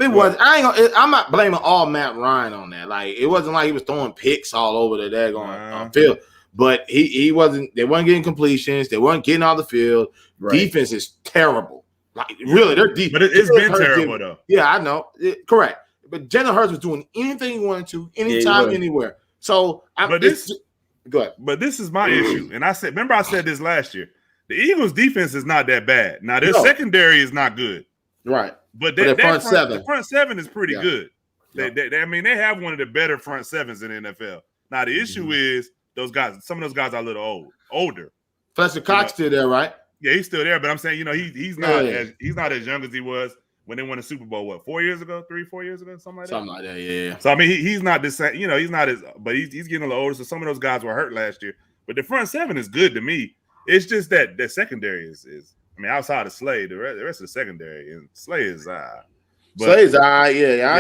was. I'm not blaming all Matt Ryan on that. Like it wasn't like he was throwing picks all over the daggone field. But he wasn't. They weren't getting completions. They weren't getting on the field. Right. Defense is terrible. Like really, their defense. But it's been terrible though. Yeah, I know. Correct. But Jalen Hurts was doing anything he wanted to, anytime, anywhere. So, go ahead. But this is my issue, and I said this last year. The Eagles' defense is not that bad. Now their secondary is not good. Right. But the front seven is pretty good. Yeah. They have one of the better front sevens in the NFL. Now the issue is those guys. Some of those guys are a little older. Fletcher Cox still there, right? Yeah, he's still there. But I'm saying, he's not as young as he was when they won the Super Bowl. 4 years ago, 3-4 years ago, something like that. Something like that. Yeah. So he's not the same. He's not as. But he's getting a little older. So some of those guys were hurt last year. But the front seven is good to me. It's just that the secondary is. Outside of Slade, the rest of the secondary and Slade is Slade's yeah. I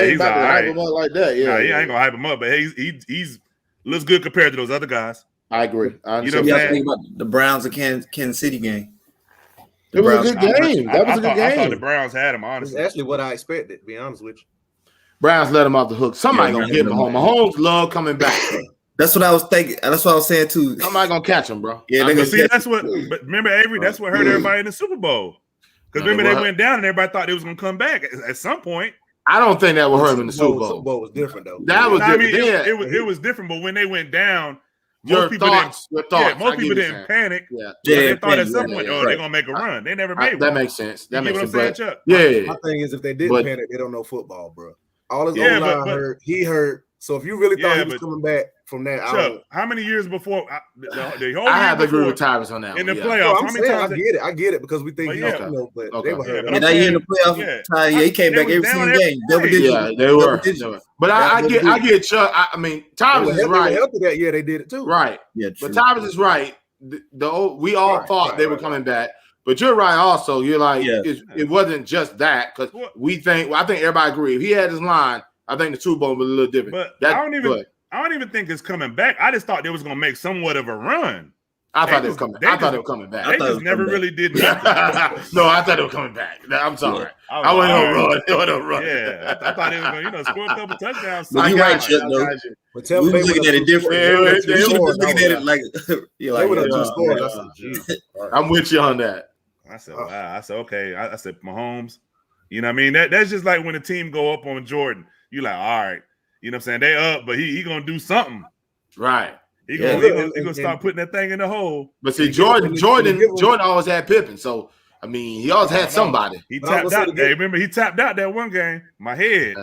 ain't about to hype him up like that. Yeah, I ain't gonna hype him up, but he's looks good compared to those other guys. I agree. You know what I'm saying? About the Browns and Kansas City game. It was a good game. That was a good game. I thought the Browns had him, honestly. That's actually what I expected, to be honest with you. Browns let him off the hook. Somebody gonna get him home. Mahomes love coming back. That's what I was thinking. That's what I was saying too. Somebody gonna catch him, bro. Yeah, that's what. But remember, Avery, that's what hurt everybody in the Super Bowl. Because remember, they went down and everybody thought they was gonna come back at some point. I don't think that would hurt him in the Super Bowl. The Super Bowl was different though. That was different. It was different. But when they went down, most people didn't panic. Yeah, they thought at some point, they're gonna make a run. They never made one. That makes sense. That makes sense. Yeah. My thing is, if they didn't panic, they don't know football, bro. All his O-line hurt. He hurt. So if you really thought he was coming back from that, Chuck, how many years before the whole I have to agree with Tyrus on that in the playoffs? How many times I get it because we think they were hurt. And that year in the playoffs, he came back every single game. Yeah, they were. But I get Chuck. Tyrus is right. After that year, they did it too. Right. Yeah, but Tyrus is right. We all thought they were coming back. But you're right. Also, you're like it wasn't just that because I think everybody agreed. If he had his line, I think the Super Bowl was a little different. But That- I don't even think it's coming back. I just thought they was gonna make somewhat of a run. I thought They they were just- coming. they I thought just- they were coming back. I They thought it just was never coming really did nothing. No, I thought they were coming back. I'm sorry. I I went all on right. run. They went on run. Yeah, I thought they was gonna, score a couple touchdowns. But I you're got right, you. Chuck, I though. got you. But We Tampa Bay was looking would've at it two different. scores. They would've You two should have been scores. looking at it like, you're They like, would have two yeah, scores. yeah. I said, geez. I'm with you on that. I said, wow. I said, okay. I said, Mahomes. You know what I mean? That's just like when a team go up on Jordan. You like, all right. You know what I'm saying? They up, but he gonna do something. Right. He Yeah. gonna start putting that thing in the hole. But see, And give him- Jordan always had Pippen. So I mean, he always had somebody. He But I tapped was gonna out. say to Hey, give- remember he tapped out that one game. My head.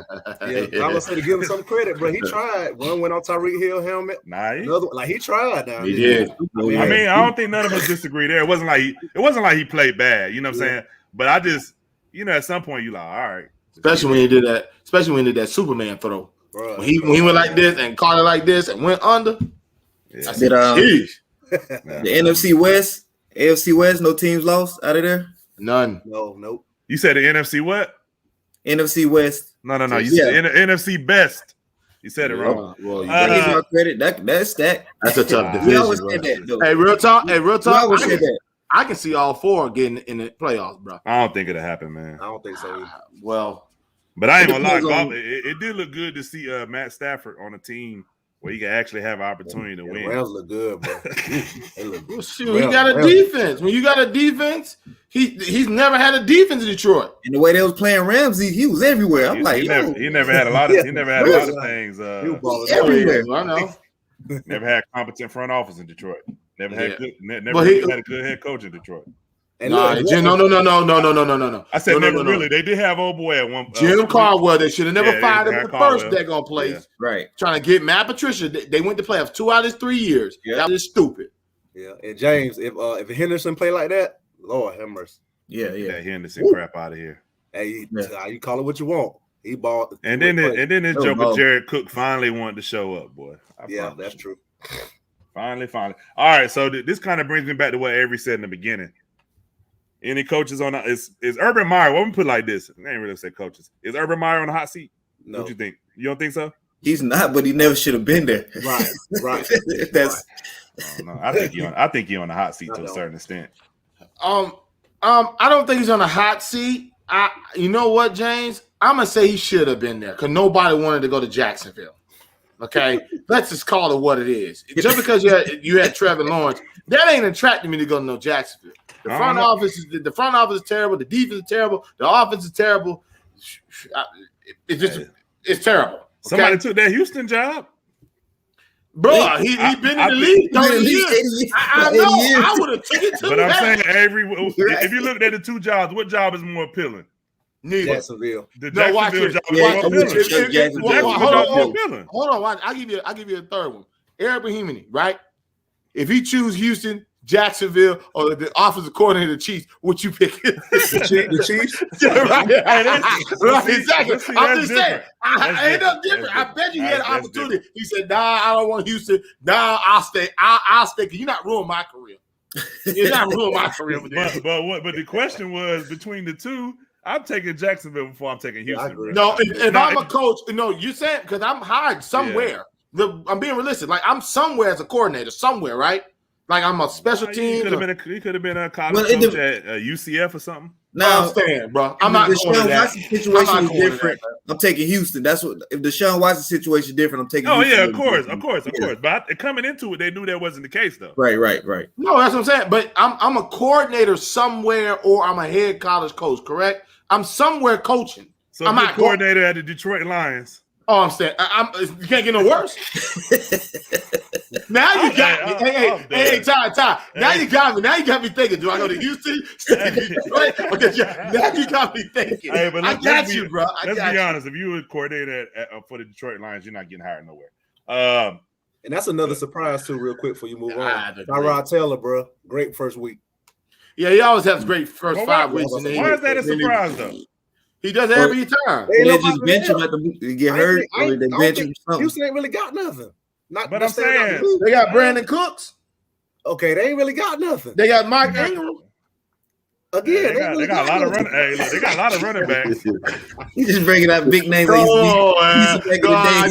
Yeah, I would say to give him some credit, bro. He tried. One went on Tyreek Hill helmet. Nah, Another, like he tried. Now He did. I mean, I mean, I don't think none of us disagree there. It wasn't like he played bad. You know what I'm Yeah. saying? But I just, at some point you like, all right. Especially when he did that. Especially when he did that Superman throw. bro, When he went like this and caught it like this and went under. Yeah. I Did, said, "Jeez, The NFC West, AFC West, no teams lost out of there. none." nope. You said the NFC what? NFC West. No. You Yeah. said NFC best. You said it wrong. Well, I give Uh, y'all credit. That's that. that's a tough We We division. always bro. said that though. Hey, real talk. We always said that. I can see all four getting in the playoffs, bro. I don't think it'll happen, man. I don't think so. Either. Well, But I ain't gonna lie, Depends on- golf. It did look good to see Matt Stafford on a team where he can actually have an opportunity to Yeah, win. the Rams look good, bro. They look well, good. shoot, Well, he got a well. defense. When you got a defense, he's never had a defense in Detroit. And the way they was playing Ramsey, he was everywhere. I'm He like, never had a lot of Yeah. he never had a lot of Yeah. things. He was balling everywhere. I know. Never had competent front office in Detroit. Never had Yeah. good. Never Well, really had a good head coach in Detroit. And Nah, look, Jim, no. I said No, no, never no, no. really. They did have old boy at one. Jim Caldwell, they should have never Yeah, fired him yeah, in the Caldwell. first daggone place. right. Trying to get Matt Patricia. They went to playoffs 2 out of his 3 years. Yeah. That was stupid. Yeah, and James, if Henderson play like that, Lord have mercy. Yeah, Get yeah. that Henderson crap out of here. Hey, Yeah. you call it what you want. He balled. And then this Oh, joker no. Jared Cook finally wanted to show up, boy. I Yeah, promise that's you. true. Finally. All right, so this kind of brings me back to what Avery said in the beginning. Any coaches on is Urban Meyer? What we put like this? I ain't really say coaches. Is Urban Meyer on the hot seat? No, What you think? You don't think so? He's not, but he never should have been there. right. That's No, I think you're on the hot seat to a No. certain extent. I don't think he's on a hot seat. You know what, James? I'm gonna say he should have been there because nobody wanted to go to Jacksonville. Okay, let's just call it what it is. Just because you had Trevor Lawrence, that ain't attracting me to go to no Jacksonville. The I front don't know. office is terrible. The defense is terrible. The offense is terrible. It's terrible. Okay? Somebody took that Houston job. Bro, he been in the league 30 years. I know. I would have took it to But I'm that. saying Avery, if you looked at the two jobs, what job is more appealing? Neither. Jacksonville. The No, watch Jacksonville it. job is Yeah, more I'm with appealing. you, Chuck Jackson. The Jacksonville Hold job is on. more appealing. Hold on, watch. I'll give you a third one. Eric Bieniemy, right? If he choose Houston, Jacksonville, or the offensive coordinator, the Chiefs, what you pick? The Chiefs. Yeah, right, right, See, exactly. see, I'm that's just saying. different. That's Ain't no different. different. That's I bet you he had an different. opportunity. He said, "Nah, I don't want Houston. Nah, I'll stay. I'll stay. Cause you're not ruining my career. You're not ruining my career with this." But the question was between the two. I'm taking Jacksonville before I'm taking Yeah, I Houston. agree. bro. No, if I'm a coach, no, you're saying because I'm hired somewhere. I'm being realistic. Like I'm somewhere as a coordinator, somewhere, right? Like I'm a special He team. could have been a college Well, it coach de- at UCF or something. I now understand, bro. I'm not the going to Deshaun that. Watson I'm situation not is going to different. that. I'm taking Houston. That's what if the Deshaun Watson situation is different, I'm taking Oh Houston. yeah, of course. But coming into it, they knew that wasn't the case though. Right. No, that's what I'm saying. But I'm a coordinator somewhere, or I'm a head college coach. Correct? I'm somewhere coaching. So I'm I'm not coordinator at the Detroit Lions. Oh, I'm saying you can't get no worse. Now you got me. Hey, Ty. Now you got me. Now you got me thinking. Do I go to Houston? Stay in Detroit? Now you got me thinking. Hey, but I got you, bro. Let's be honest. If you were coordinator for the Detroit Lions, you're not getting hired nowhere. And that's another surprise too, real quick before you move on. I'd Tyrod Taylor, bro, great first week. Yeah, he always has great first Well, 5 why- weeks. And then why is that a surprise though? He does it every time. Ain't They nobody just bench him there. at the get hurt, I or ain't- they I don't bench him think or something. Houston ain't really got nothing. Not But I'm necessarily saying- not the- They got Brandon Cooks. okay, they ain't really got nothing. They got Mike Ingram. Again, they got a lot of running. Hey, look, they got a lot of running backs. He just bringing out big names. Oh, Like man. No, I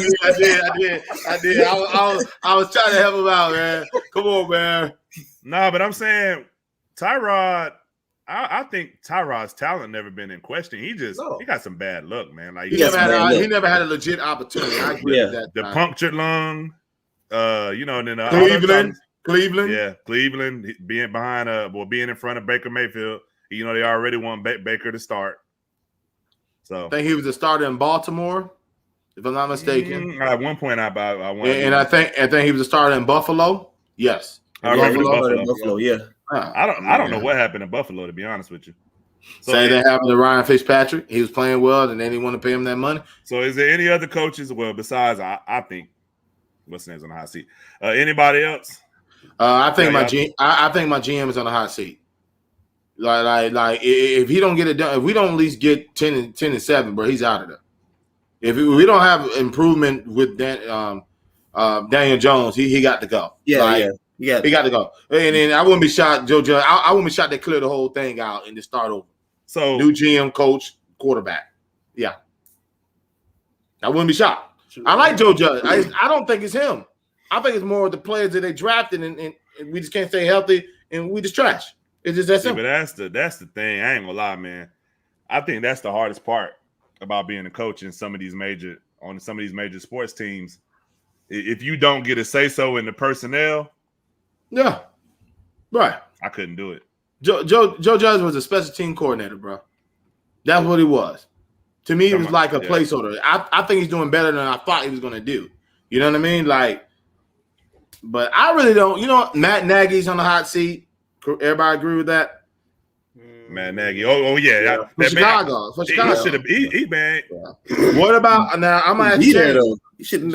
did. I was trying to help him out, man. Come on, man. No, but I'm saying Tyrod. I think Tyrod's talent never been in question. He got some bad luck, man. Like He never had a legit opportunity. I agree with that. The punctured lung. And then Cleveland. Yeah, Cleveland being behind being in front of Baker Mayfield. They already want Baker to start. So I think he was a starter in Baltimore, if I'm not mistaken. At one point, I think he was a starter in Buffalo. Yes, Buffalo. Yeah. I don't know what happened in Buffalo, to be honest with you. So Same thing happened to Ryan Fitzpatrick. He was playing well, and then he wanted to pay him that money. So is there any other coaches? Well, besides I think what's name's on the hot seat. Anybody else? I think my GM is on the hot seat. Like if he don't get it done, if we don't at least get 10 and 7, bro, he's out of there. If we don't have improvement with Daniel Jones, he got to go. He got to go. And then I wouldn't be shocked, Joe Judge. I wouldn't be shocked to clear the whole thing out and just start over. So new GM, coach, quarterback. Yeah, I wouldn't be shocked. I like Joe Judge. I don't think it's him. I think it's more of the players that they drafted and we just can't stay healthy and we just trash. It's just that simple. But that's the thing. I ain't gonna lie, man. I think that's the hardest part about being a coach in some of these major sports teams. If you don't get a say so in the personnel, yeah, right. I couldn't do it. Joe Judge was a special team coordinator, bro. That's what he was. To me, he was like a placeholder. I think he's doing better than I thought he was going to do. You know what I mean? But I really don't. Matt Nagy's on the hot seat. Everybody agree with that? Matt Nagy. Oh yeah. For Chicago. He should have. He man. What about now? I'm gonna ask you. He shouldn't.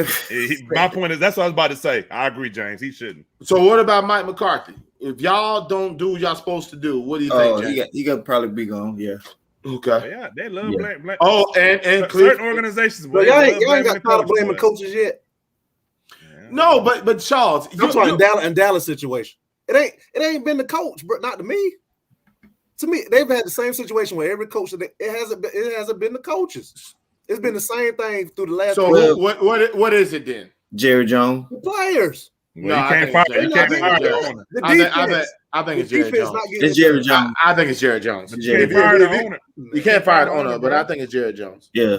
My point is that's what I was about to say. I agree, James. He shouldn't. So what about Mike McCarthy? If y'all don't do what y'all supposed to do, what do you think, James? He got to probably be gone. Yeah. Okay. Yeah, they love black. Oh, and certain organizations. But y'all ain't got tired of blaming coaches yet. No, but Charles, I'm talking in Dallas situation. It ain't been the coach, but not to me. To me, they've had the same situation where every coach it hasn't been the coaches. It's been the same thing through the last. So what is it then? Jerry Jones. The players. Well, you can't fire the owner. The defense. I think it's Jerry Jones. It's Jerry Jones. I think it's Jerry Jones. You can't fire the owner. You can't fire the owner, but I think it's Jerry Jones. Yeah.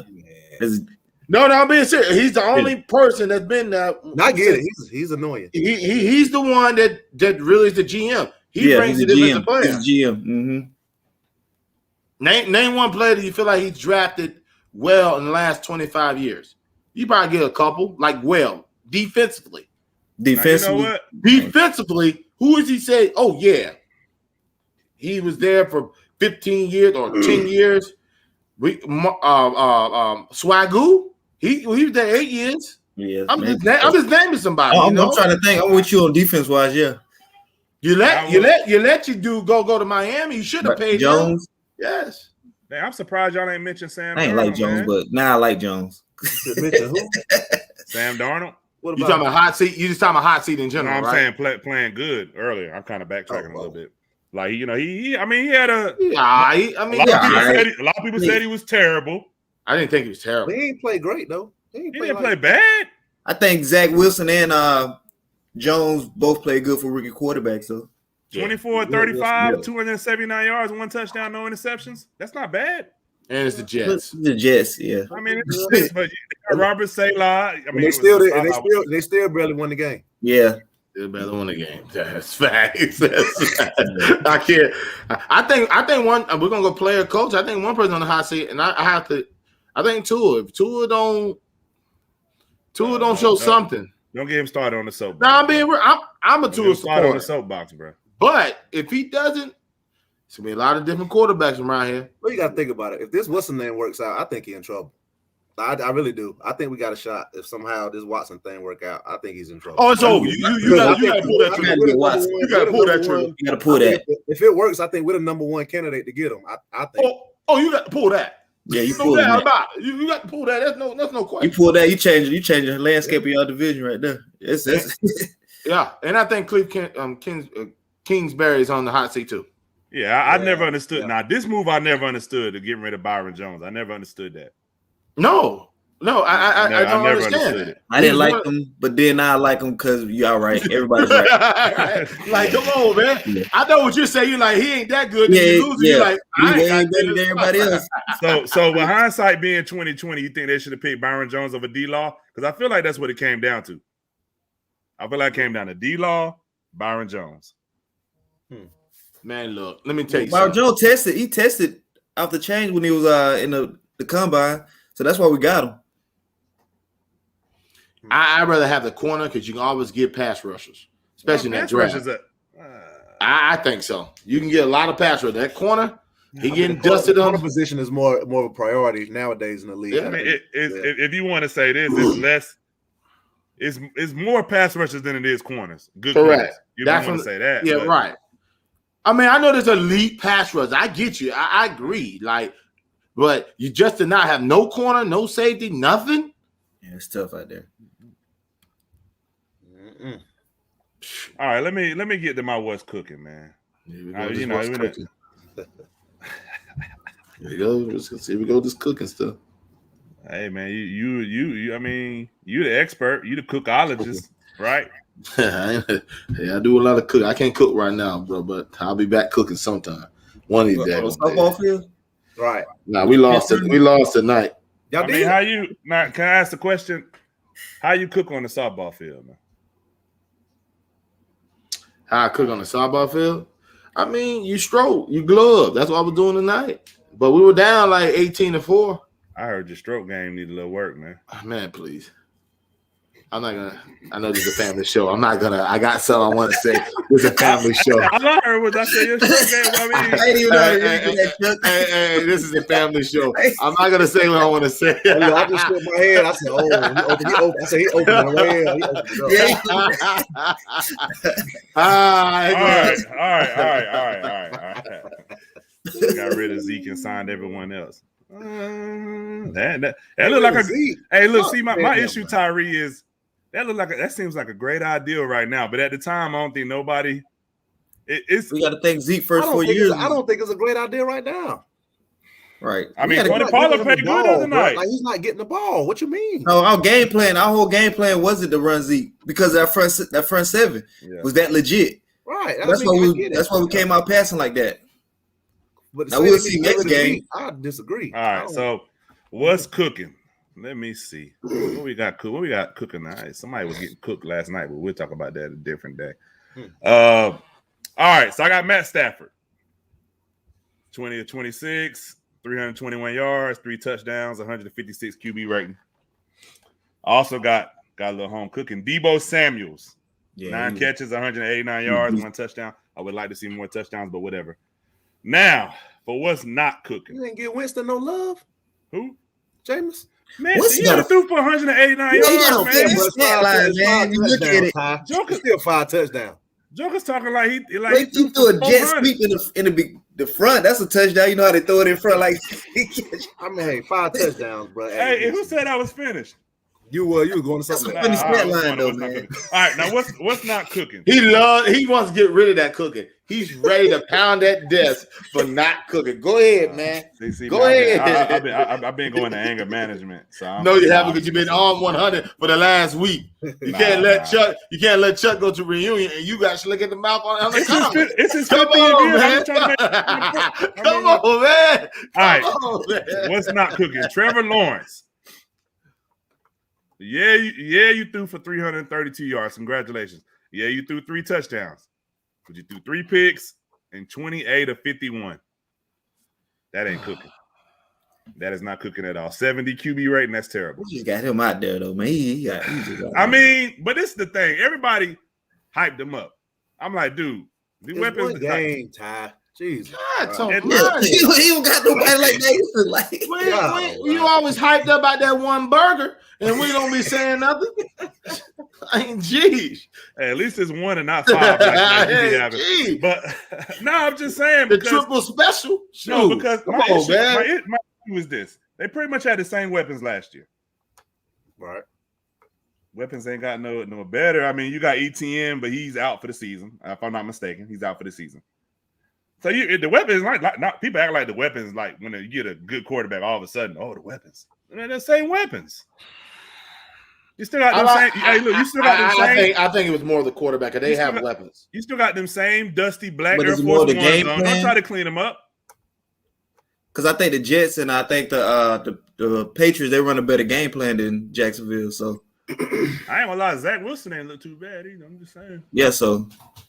No, I'm being serious. He's the only person that's been there. I get it. He's annoying. He's the one that really is the GM. He brings it in as a player. He's GM. Mm-hmm. Name one player that you feel like he's drafted well in the last 25 years. You probably get a couple, defensively. Defensively, you know what? Defensively, who is he say? Oh yeah, he was there for 15 years or 10 years. Swagoo, he was there 8 years. Yeah, I'm just naming somebody. I'm trying to think. I'm with you on defense wise. Yeah, you let you go to Miami. You should have paid Jones. Him. Yes. Man, I'm surprised y'all ain't mentioned Sam. I ain't Darnold, like Jones, man. but now I like Jones. Sam Darnold. You talking about hot seat? You just talking about hot seat in general, I'm right? saying playing good earlier. I'm kind of backtracking a little bit. Like he had a. A lot of people said he was terrible. I didn't think he was terrible. He ain't play great though. He didn't play bad. I think Zach Wilson and Jones both played good for rookie quarterbacks. So 24, 35, 279 yards, 1 touchdown, no interceptions. That's not bad. And it's the Jets. The Jets, yeah. I mean, it's but Robert Saleh. I mean, they still barely won the game. Yeah. They barely won the game. That's facts. I can't. I think one. We're gonna go player coach. I think one person on the hot seat, and I have to. I think Tua. If Tua don't show something. Don't get him started on the soapbox. No, I'm being real. I'm a Tua supporter on the soapbox, bro. But if he doesn't, it's gonna be a lot of different quarterbacks around here. Well, you gotta think about it. If this what's the name works out, I think he's in trouble. I really do. I think we got a shot if somehow this Watson thing work out. I think he's in trouble. Oh, it's over. You gotta pull that trigger. You gotta pull that trigger. You gotta pull that. If it works, I think we're the number one candidate to get him. I think. Oh, you got to pull that. Yeah, you pull that. You got to pull that. That's no question. You pull that. You change the landscape of your division right there. Yeah, and I think Kingsbury is on the hot seat too. Yeah, I Yeah, never understood. yeah. Now, this move I never understood to getting rid of Byron Jones. I never understood that. No, I don't never understand understood it. it. I didn't like him, but then now I like him because y'all right. Everybody's right. Like, come on, man. Yeah. I know what you're saying. You're like, he ain't that good. Yeah, You lose, yeah. you're like, I He ain't ain't got better than this. everybody else. So with hindsight being 2020, you think they should have picked Byron Jones over D-Law? Because I feel like that's what it came down to. I feel like it came down to D-Law, Byron Jones. Man, look, let me tell you Byron something. Jones tested. He tested off the change when he was in the combine, so that's why we got him. I'd rather have the corner because you can always get pass rushers, especially in that Pass draft. rushers I think so. You can get a lot of pass rushers. That corner, he getting The dusted corner on. position is more of a priority nowadays in the league. Yeah. I mean, if you want to say this, it's less. It's more pass rushers than it is corners. Good Correct. corners. You That's don't want to say that. Yeah, but right. I mean, I know there's elite pass rushers. I get you. I agree. Like, but you just did not have no corner, no safety, nothing. Yeah, it's tough out there. All right, let me get to my what's cooking, man. Here we go, go. you know, What's we cooking. Here we go. Here we go. This cooking stuff. Hey, man, you. I mean, you the expert. You the cookologist, right? Hey, I do a lot of cook. I can't cook right now, bro, but I'll be back cooking sometime. One of these days. Softball field. Right. Nah, we lost it. We lost tonight. Y'all I did. mean, how you now? Can I ask the question? How you cook on the softball field, man? How I cook on the softball field? I mean, you stroke, you glove. That's what I was doing tonight. But we were down like 18-4. I heard your stroke game need a little work, man. Man, please. I'm not gonna. I know this is a family show. I'm not gonna. I got something I want to say. This is a family show. All I heard was I said your stroke game. I mean, I didn't even know how to read that, Chuck. Hey, this is a family show. I'm not gonna say what I want to say. I just shook my head. I said, "Oh, he opened." I said, "He opened it well. He opened it up." All right. We got rid of Zeke and signed everyone else. That look like a Zeke. Hey, look, see, my Man, issue, Tyree, is that seems like a great idea right now, but at the time, I don't think nobody. It's We got to thank Zeke first I 4 don't think years. I don't think it's a great idea right now. Right. I mean, We Tony gotta- Pollard Giving him played the good the ball, other bro. night. Like he's not getting the ball. What you mean? No, our whole game plan wasn't to run Zeke because that front seven Yeah. was that legit. Right. That's why we came out passing like that. But Now we'll see next game. I disagree. All right, so what's cooking? Let me see. What we got cooking now? Somebody was getting cooked last night, but we'll talk about that a different day. All right, so I got Matt Stafford. 20 of 26, 321 yards, 3 touchdowns, 156 QB rating. Also got a little home cooking. Deebo Samuels, 9 catches, 189 yards, 1 touchdown. I would like to see more touchdowns, but whatever. Now, for what's not cooking. You didn't get Winston no love? Who? Jameis? Man, What's he got threw for 189 Yeah, he yards, got a man. finish. Stat line, man. You look at it. Joker's still 5 touchdowns. Joker's talking like he Wait, you threw a jet sweep in the front. That's a touchdown. You know how they throw it in front like. I mean, hey, 5 touchdowns, bro. Hey, who said I was finished? You were going to That's something. a funny stat line, though, what's not man. cooking. All right, now what's not cooking? He wants to get rid of that cooking. He's ready to pound that desk for not cooking. Go ahead, man. Go ahead. I've been going to anger management. So No, you haven't, because you've been on 100 for the last week. You can't let Chuck go to reunion and you guys look at the mouth on the comment. It's his Come 50th on, year. man. I'm trying to Come on, man. All right. Come on, man. What's not cooking? Trevor Lawrence. Yeah, you threw for 332 yards. Congratulations. Yeah, you threw 3 touchdowns. But you threw 3 picks and 28 of 51. That ain't cooking. That is not cooking at all. 70 QB rating, that's terrible. We just got him out there, though, man. He just got I mean, but this is the thing. Everybody hyped him up. I'm like, dude, the It's weapons. one game, Ty. Jeez. God, Tony, And man. he don't got nobody like that. He's like, You always hyped up about that one burger, and we don't be saying nothing. I mean, geez. Hey, at least it's 1 and not 5. Like you be having. Gee. But no, I'm just saying The because triple special? no, Shoot. because Come on, man. my issue is this: they pretty much had the same weapons last year. Right. Weapons ain't got no better. I mean, you got ETN, but he's out for the season. If I'm not mistaken, he's out for the season. So the weapons like not people act like the weapons like when you get a good quarterback, all of a sudden, oh, the weapons. They're the same weapons. You still got them same. Hey, look, you still got them same. I think it was more the quarterback. They have weapons. You still got them same dusty black Air Force Ones on. Don't try to clean them up. Because I think the Jets and I think the Patriots, they run a better game plan than Jacksonville. So I ain't gonna lie, Zach Wilson ain't look too bad either. I'm just saying. Yeah, so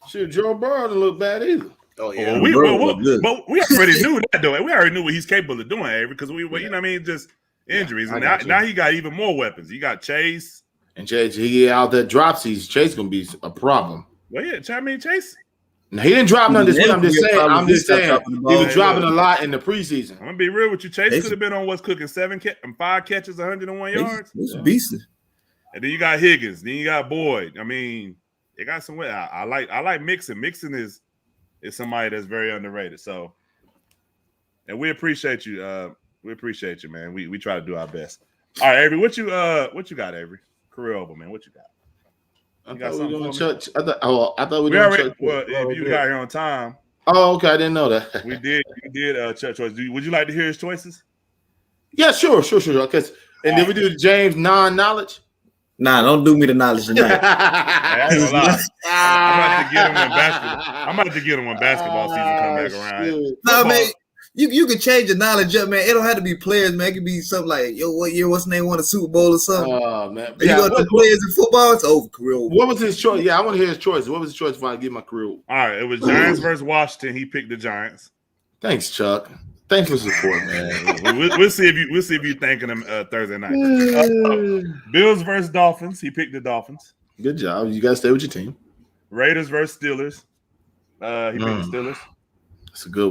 shit, Joe Burrow didn't look bad either. Oh yeah, but we already knew that though. We already knew what he's capable of doing, Avery, because you know what I mean, just injuries. And now he got even more weapons. You got Chase. And Chase, he out there dropsies. Chase gonna be a problem. Well, yeah, I mean Chase. No, he didn't drop none this week. I'm just saying he was dropping a lot in the preseason. I'm gonna be real with you. Chase could have been on what's cooking 5 catches, 101 yards. It's beastly. And then you got Higgins. Then you got Boyd. I mean, they got some way. I like Mixon. Mixon is somebody that's very underrated. So, and we appreciate you. We appreciate you, man. We try to do our best. All right, Avery, what you got, Avery? Career over, man. What you got? I thought we were going to church. I thought we were going to church. Well, if you got here on time. Oh, okay. I didn't know that. We did church choice. Would you like to hear his choices? Yeah, sure. Because did we do James non-knowledge? Nah, don't do me the knowledge tonight. I ain't gonna lie. I'm about to get him when basketball season come back around. No, man. You can change the knowledge up, man. It don't have to be players, man. It can be something like, what year, what's the name, won a Super Bowl or something. Oh, man. You got the players in football, it's over, career over. What was his choice? Yeah, I want to hear his choice. What was his choice if I get my career over? All right, it was Giants versus Washington. He picked the Giants. Thanks, Chuck. Thanks for the support, man. we'll see if you thanking him Thursday night. Bills versus Dolphins. He picked the Dolphins. Good job. You guys stay with your team. Raiders versus Steelers. He picked the Steelers.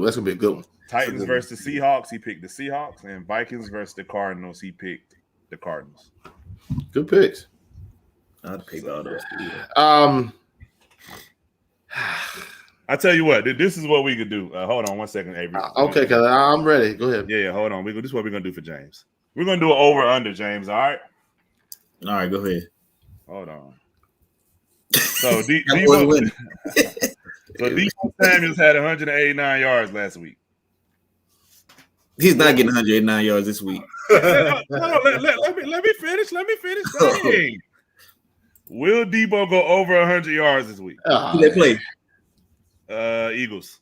That's gonna be a good one. Titans versus the Seahawks. He picked the Seahawks, and Vikings versus the Cardinals. He picked the Cardinals. Good picks. I'd pick all those. I tell you what, this is what we could do. Hold on one second, Avery. Okay, cause I'm ready. Go ahead. Yeah, hold on. This is what we're gonna do for James. We're gonna do an over under, James. All right. All right, go ahead. Hold on. So Deebo Samuels had 189 yards last week. He's not getting 189 yards this week. No, let me finish. Dang. Will Deebo go over 100 yards this week? Who they play? Eagles.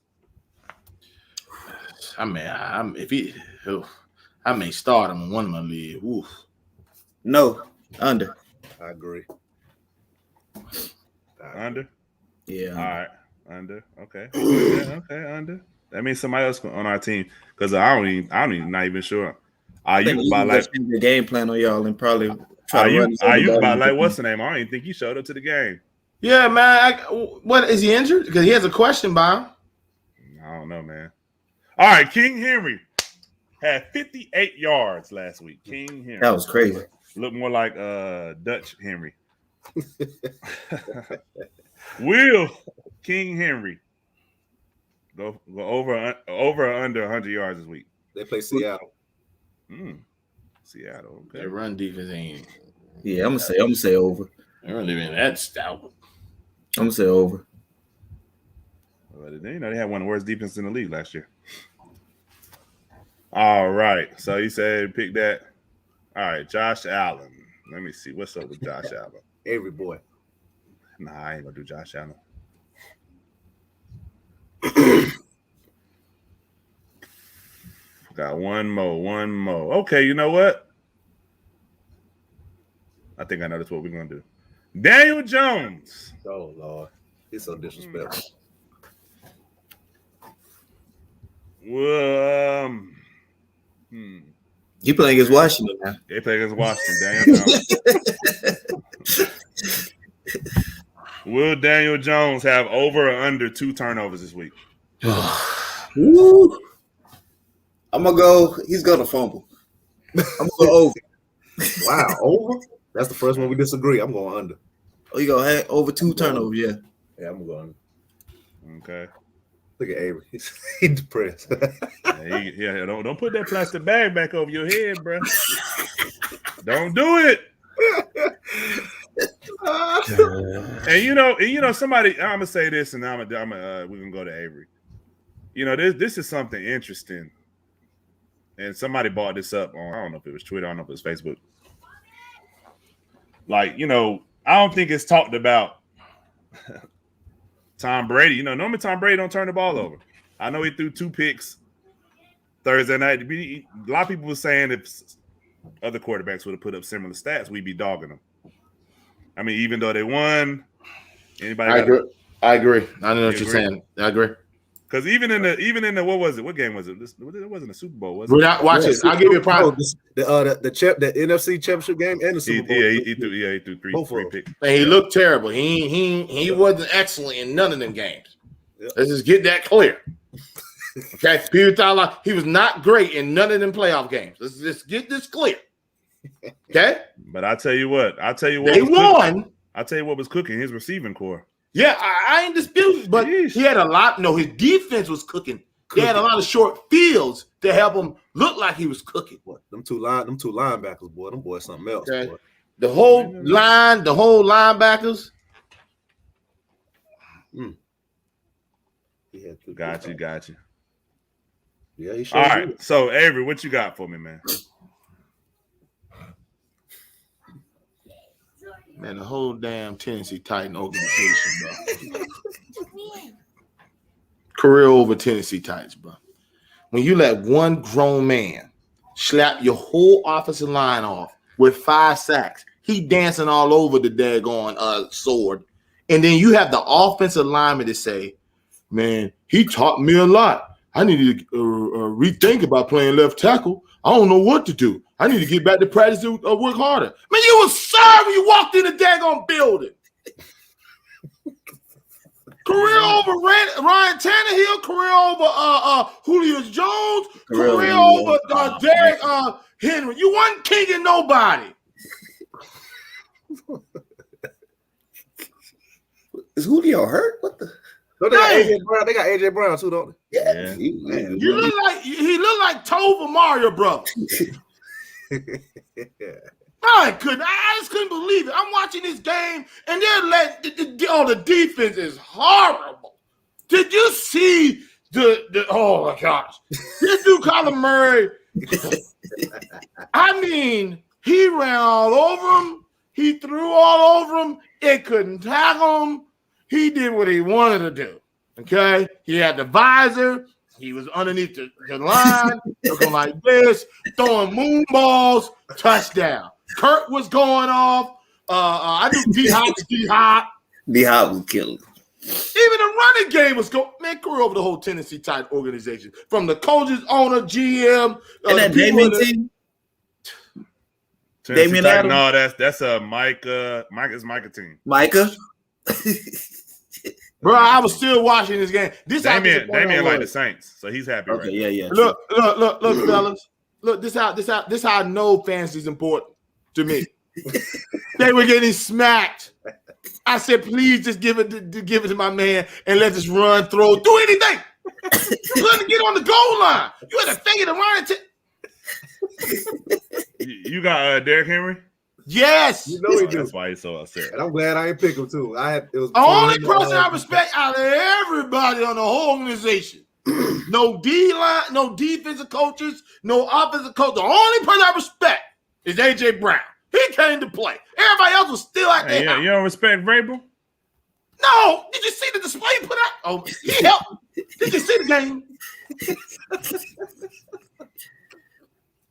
I may start him in one of my league. Oof. No, under. I agree. Under? Yeah. All right. Under. Okay. Okay, under. That means somebody else on our team because I don't even not even sure. You by like the game plan on y'all and probably try you by like what's the name? I don't even think he showed up to the game. Yeah, man. What is he injured? Because he has a question by him. I don't know, man. All right, King Henry had 58 yards last week. King Henry. That was crazy. Looked more like Dutch Henry. Will King Henry go over or under 100 yards this week? They play Seattle. Seattle. Okay. Their run defense ain't. Yeah, I'm gonna say over. They're really been that stout. I'm gonna say over. Well, they had one of the worst defenses in the league last year. All right. So you said pick that. All right, Josh Allen. Let me see. What's up with Josh Allen? Every boy. Nah, I ain't gonna do Josh Allen. Got one more. Okay, you know what? I think I know that's what we're gonna do. Daniel Jones. Oh Lord, he's so disrespectful. Well, He playing against Washington now. They play against Washington. Daniel Jones. Will Daniel Jones have over or under 2 turnovers this week? Woo. I'm gonna go. He's gonna fumble. I'm gonna go over. Wow, over? That's the first one we disagree. I'm going under. Oh, you gonna have over 2 turnovers? Yeah. Yeah, I'm going. Okay. Look at Avery. He's depressed. Yeah, don't put that plastic bag back over your head, bro. Don't do it. And you know, somebody. I'm gonna say this, and we're gonna go to Avery. you know, this is something interesting. And somebody brought this up on, I don't know if it was Twitter, I don't know if it was Facebook. Like, you know, I don't think it's talked about Tom Brady. You know, normally Tom Brady don't turn the ball over. I know he threw 2 picks Thursday night. A lot of people were saying if other quarterbacks would have put up similar stats, we'd be dogging them. I mean, even though they won, anybody? I agree. I know what you're saying. I agree. Because even in the what was it? What game was it? It wasn't a Super Bowl, was it? We're not watching. I'll give you a prime. The NFC Championship game and the Super Bowl. He threw three picks. And he looked terrible. He wasn't excellent in none of them games. Yep. Let's just get that clear. Okay, people thought like he was not great in none of them playoff games. Let's just get this clear. Okay, but I tell you what, they won. I'll tell you what was cooking his receiving core. Yeah, I ain't disputing, but he had a lot. No, his defense was cooking. He had a lot of short fields to help him look like he was cooking. What them two linebackers, boy, them boys something else. Okay. Boy. The whole linebackers. Got you. Yeah, he sure. All right, so Avery, what you got for me, man? Man, the whole damn Tennessee Titan organization, bro. Career over Tennessee Titans, bro. When you let one grown man slap your whole offensive line off with 5 sacks, he dancing all over the daggone sword, and then you have the offensive lineman to say, man, he taught me a lot. I need to rethink about playing left tackle. I don't know what to do. I need to get back to practice and work harder. Man, you was sorry when you walked in the daggone building. Career over Ryan Tannehill. Career over Julio Jones. Career over Derrick Henry. You wasn't kicking nobody. Is Julio hurt? What the? No, they got AJ Brown. They got AJ Brown too, don't they? Yeah. He looked like Tova Mario brother. I just couldn't believe it. I'm watching this game and they're letting the defense is horrible. Did you see the oh my gosh. This dude Kyler Murray. I mean, he ran all over him. He threw all over him. It couldn't tackle him. He did what he wanted to do. Okay? He had the visor. He was underneath the line, looking like this, throwing moon balls, touchdown. Kurt was going off. I knew D-Hop was D-Hop. D-Hop was killing. Even the running game was going. Man, career over the whole Tennessee Titan organization. From the coaches, owner, GM. And that Damien team? Damien Adams? No, that's Micah. Micah's Micah team. Micah? Bro, I was still watching this game. Damien like the Saints, so he's happy. Okay, right yeah. Look, fellas. Look, this how I know fantasy is important to me. They were getting smacked. I said, please just give it to my man and let us run, throw, do anything. You couldn't get on the goal line. You had a thing in the line. You got Derrick Henry? Yes. You know he do. That's why he's so upset. And I'm glad I ain't pick him too. It was the only person I respect out of everybody on the whole organization. No D-line, no defensive coaches, no offensive coach. The only person I respect is AJ Brown. He came to play. Everybody else was still out there. Yeah, you don't respect Vrabel? No. Did you see the display he put out? Oh, he helped. Did you see the game?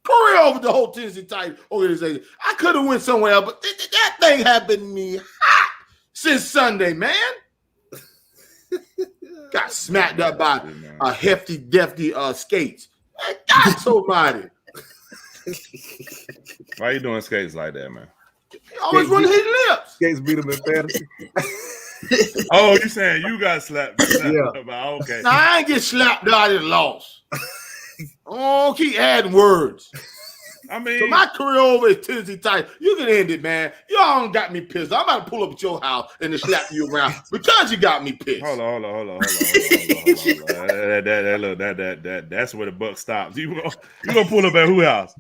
Career over the whole Tennessee Titans organization. I could have went somewhere else, but that thing had been me hot since Sunday, man. Got smacked up by a hefty, defty skates. Got somebody. Why you doing skates like that, man? He always running his lips. Skates beat him in fantasy. Oh, you saying you got slapped? Yeah. Okay. Now, I ain't get slapped out and lost. Oh, keep adding words. I mean, so my career over is Tennessee Titans. You can end it, man. Y'all don't got me pissed. I'm about to pull up at your house and then slap you around because you got me pissed. Hold on. That's where the buck stops. You gonna pull up at who house?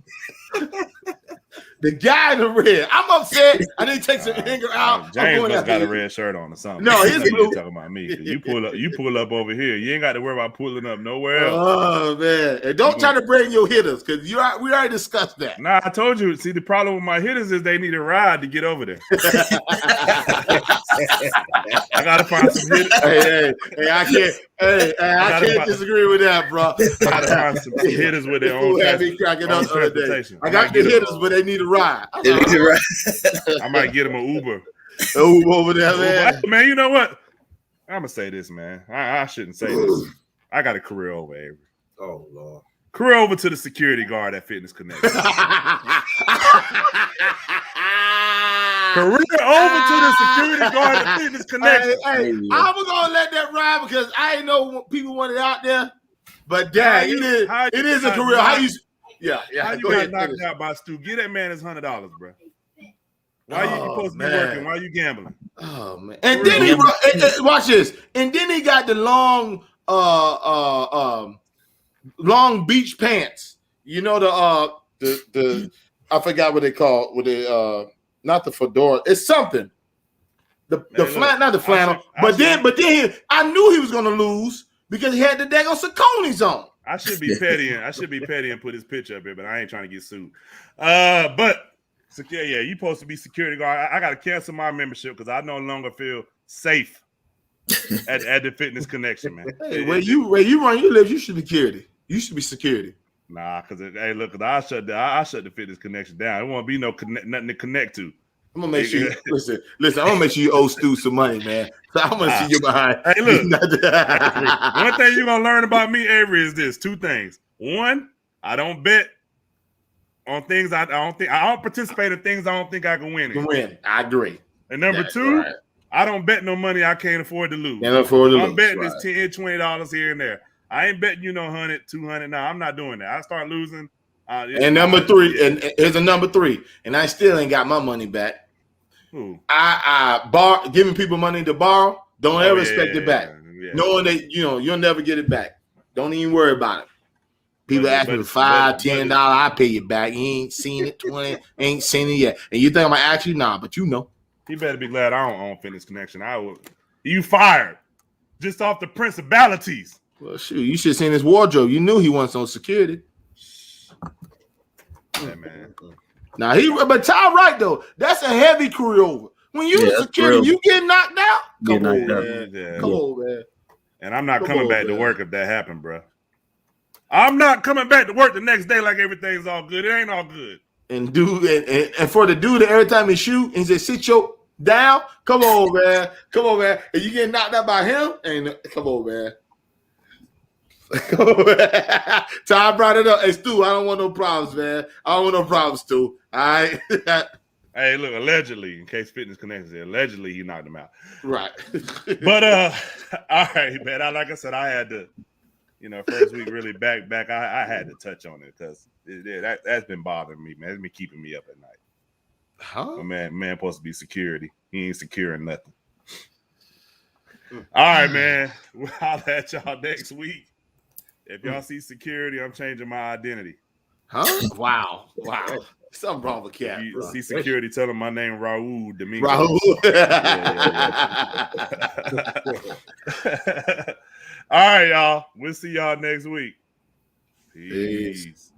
The guy in the red. I'm upset. I need to take some anger out. James must got a red shirt on or something. No, he's blue. Talking about me. You pull up over here. You ain't got to worry about pulling up nowhere else. Oh man! And don't try to bring your hitters because we already discussed that. Nah, I told you. See, the problem with my hitters is they need a ride to get over there. I gotta find some hitters. Hey, I can't disagree with that, bro. I gotta find some hitters with their own transportation. I got the hitters, but they need a ride. I might get them an Uber. Uber over there, man. Man, you know what? I'm gonna say this, man. I shouldn't say this. I got a career over, Avery. Oh Lord. Career over to the security guard at Fitness Connect. Career over to the security guard at Fitness Connect. Hey, I was gonna let that ride because I didn't know people wanted out there. But dang, it is a career. How you got knocked out by Stu? Give that man his $100, bro. Why you supposed to be working? Why you gambling? Oh man! And then he watch this. And then he got the long beach pants. You know the I forgot what they call not the fedora. It's something. Not the flannel. But then I knew he was gonna lose because he had the daggone Saucony's on. I should be petty and put his picture up here, but I ain't trying to get sued. But you supposed to be security guard. I got to cancel my membership because I no longer feel safe at the Fitness Connection, man. Hey, where you run your live, you should be security. You should be security. Nah, because I shut the Fitness Connection down. There won't be nothing to connect to. I'm gonna make sure you listen. I'm gonna make sure you owe Stu some money, man. So I'm gonna see you behind. Hey, look. One thing you're gonna learn about me, Avery, is this: two things. One, I don't bet on things I don't participate in things I don't think I can win in. I agree. And number two, right. I don't bet no money I can't afford to lose. I'm betting this $10, $20 here and there. I ain't betting you no $100, $200. No, I'm not doing that. I start losing. And number three, and here's a number three, and I still ain't got my money back. Who? I giving people money to borrow. Don't ever expect it back. Yeah. Knowing that you'll never get it back. Don't even worry about it. People ask me for $5, $10, I pay you back. You ain't seen it, 20, ain't seen it yet. And you think I'm gonna ask you? Nah, but you know. You better be glad I don't own Fitness Connection. You fired just off the principalities. Well, shoot, you should have seen his wardrobe. You knew he wasn't on security. Yeah, man. But Ty right though. That's a heavy career over. When you security, you get knocked out. Come on, man. And I'm not coming back to work if that happened, bro. I'm not coming back to work the next day like everything's all good. It ain't all good. And for the dude that every time he shoot and say sit your down, come on, man. And you get knocked out by him, and come on, man. Ty brought it up. Hey, Stu, I don't want no problems, man. I don't want no problems, Stu. All right. Hey, look, allegedly, in case Fitness Connections, allegedly he knocked him out. Right. But all right, man. Like I said, I had to, first week really back. I had to touch on it because that's been bothering me, man. It's been keeping me up at night. Huh? Man supposed to be security. He ain't securing nothing. All right, man. We'll holler at y'all next week. If y'all see security, I'm changing my identity. Huh? Wow. Something wrong with Cat. You see security, tell him my name Raul Dominguez. Raul. All right, y'all. We'll see y'all next week. Peace.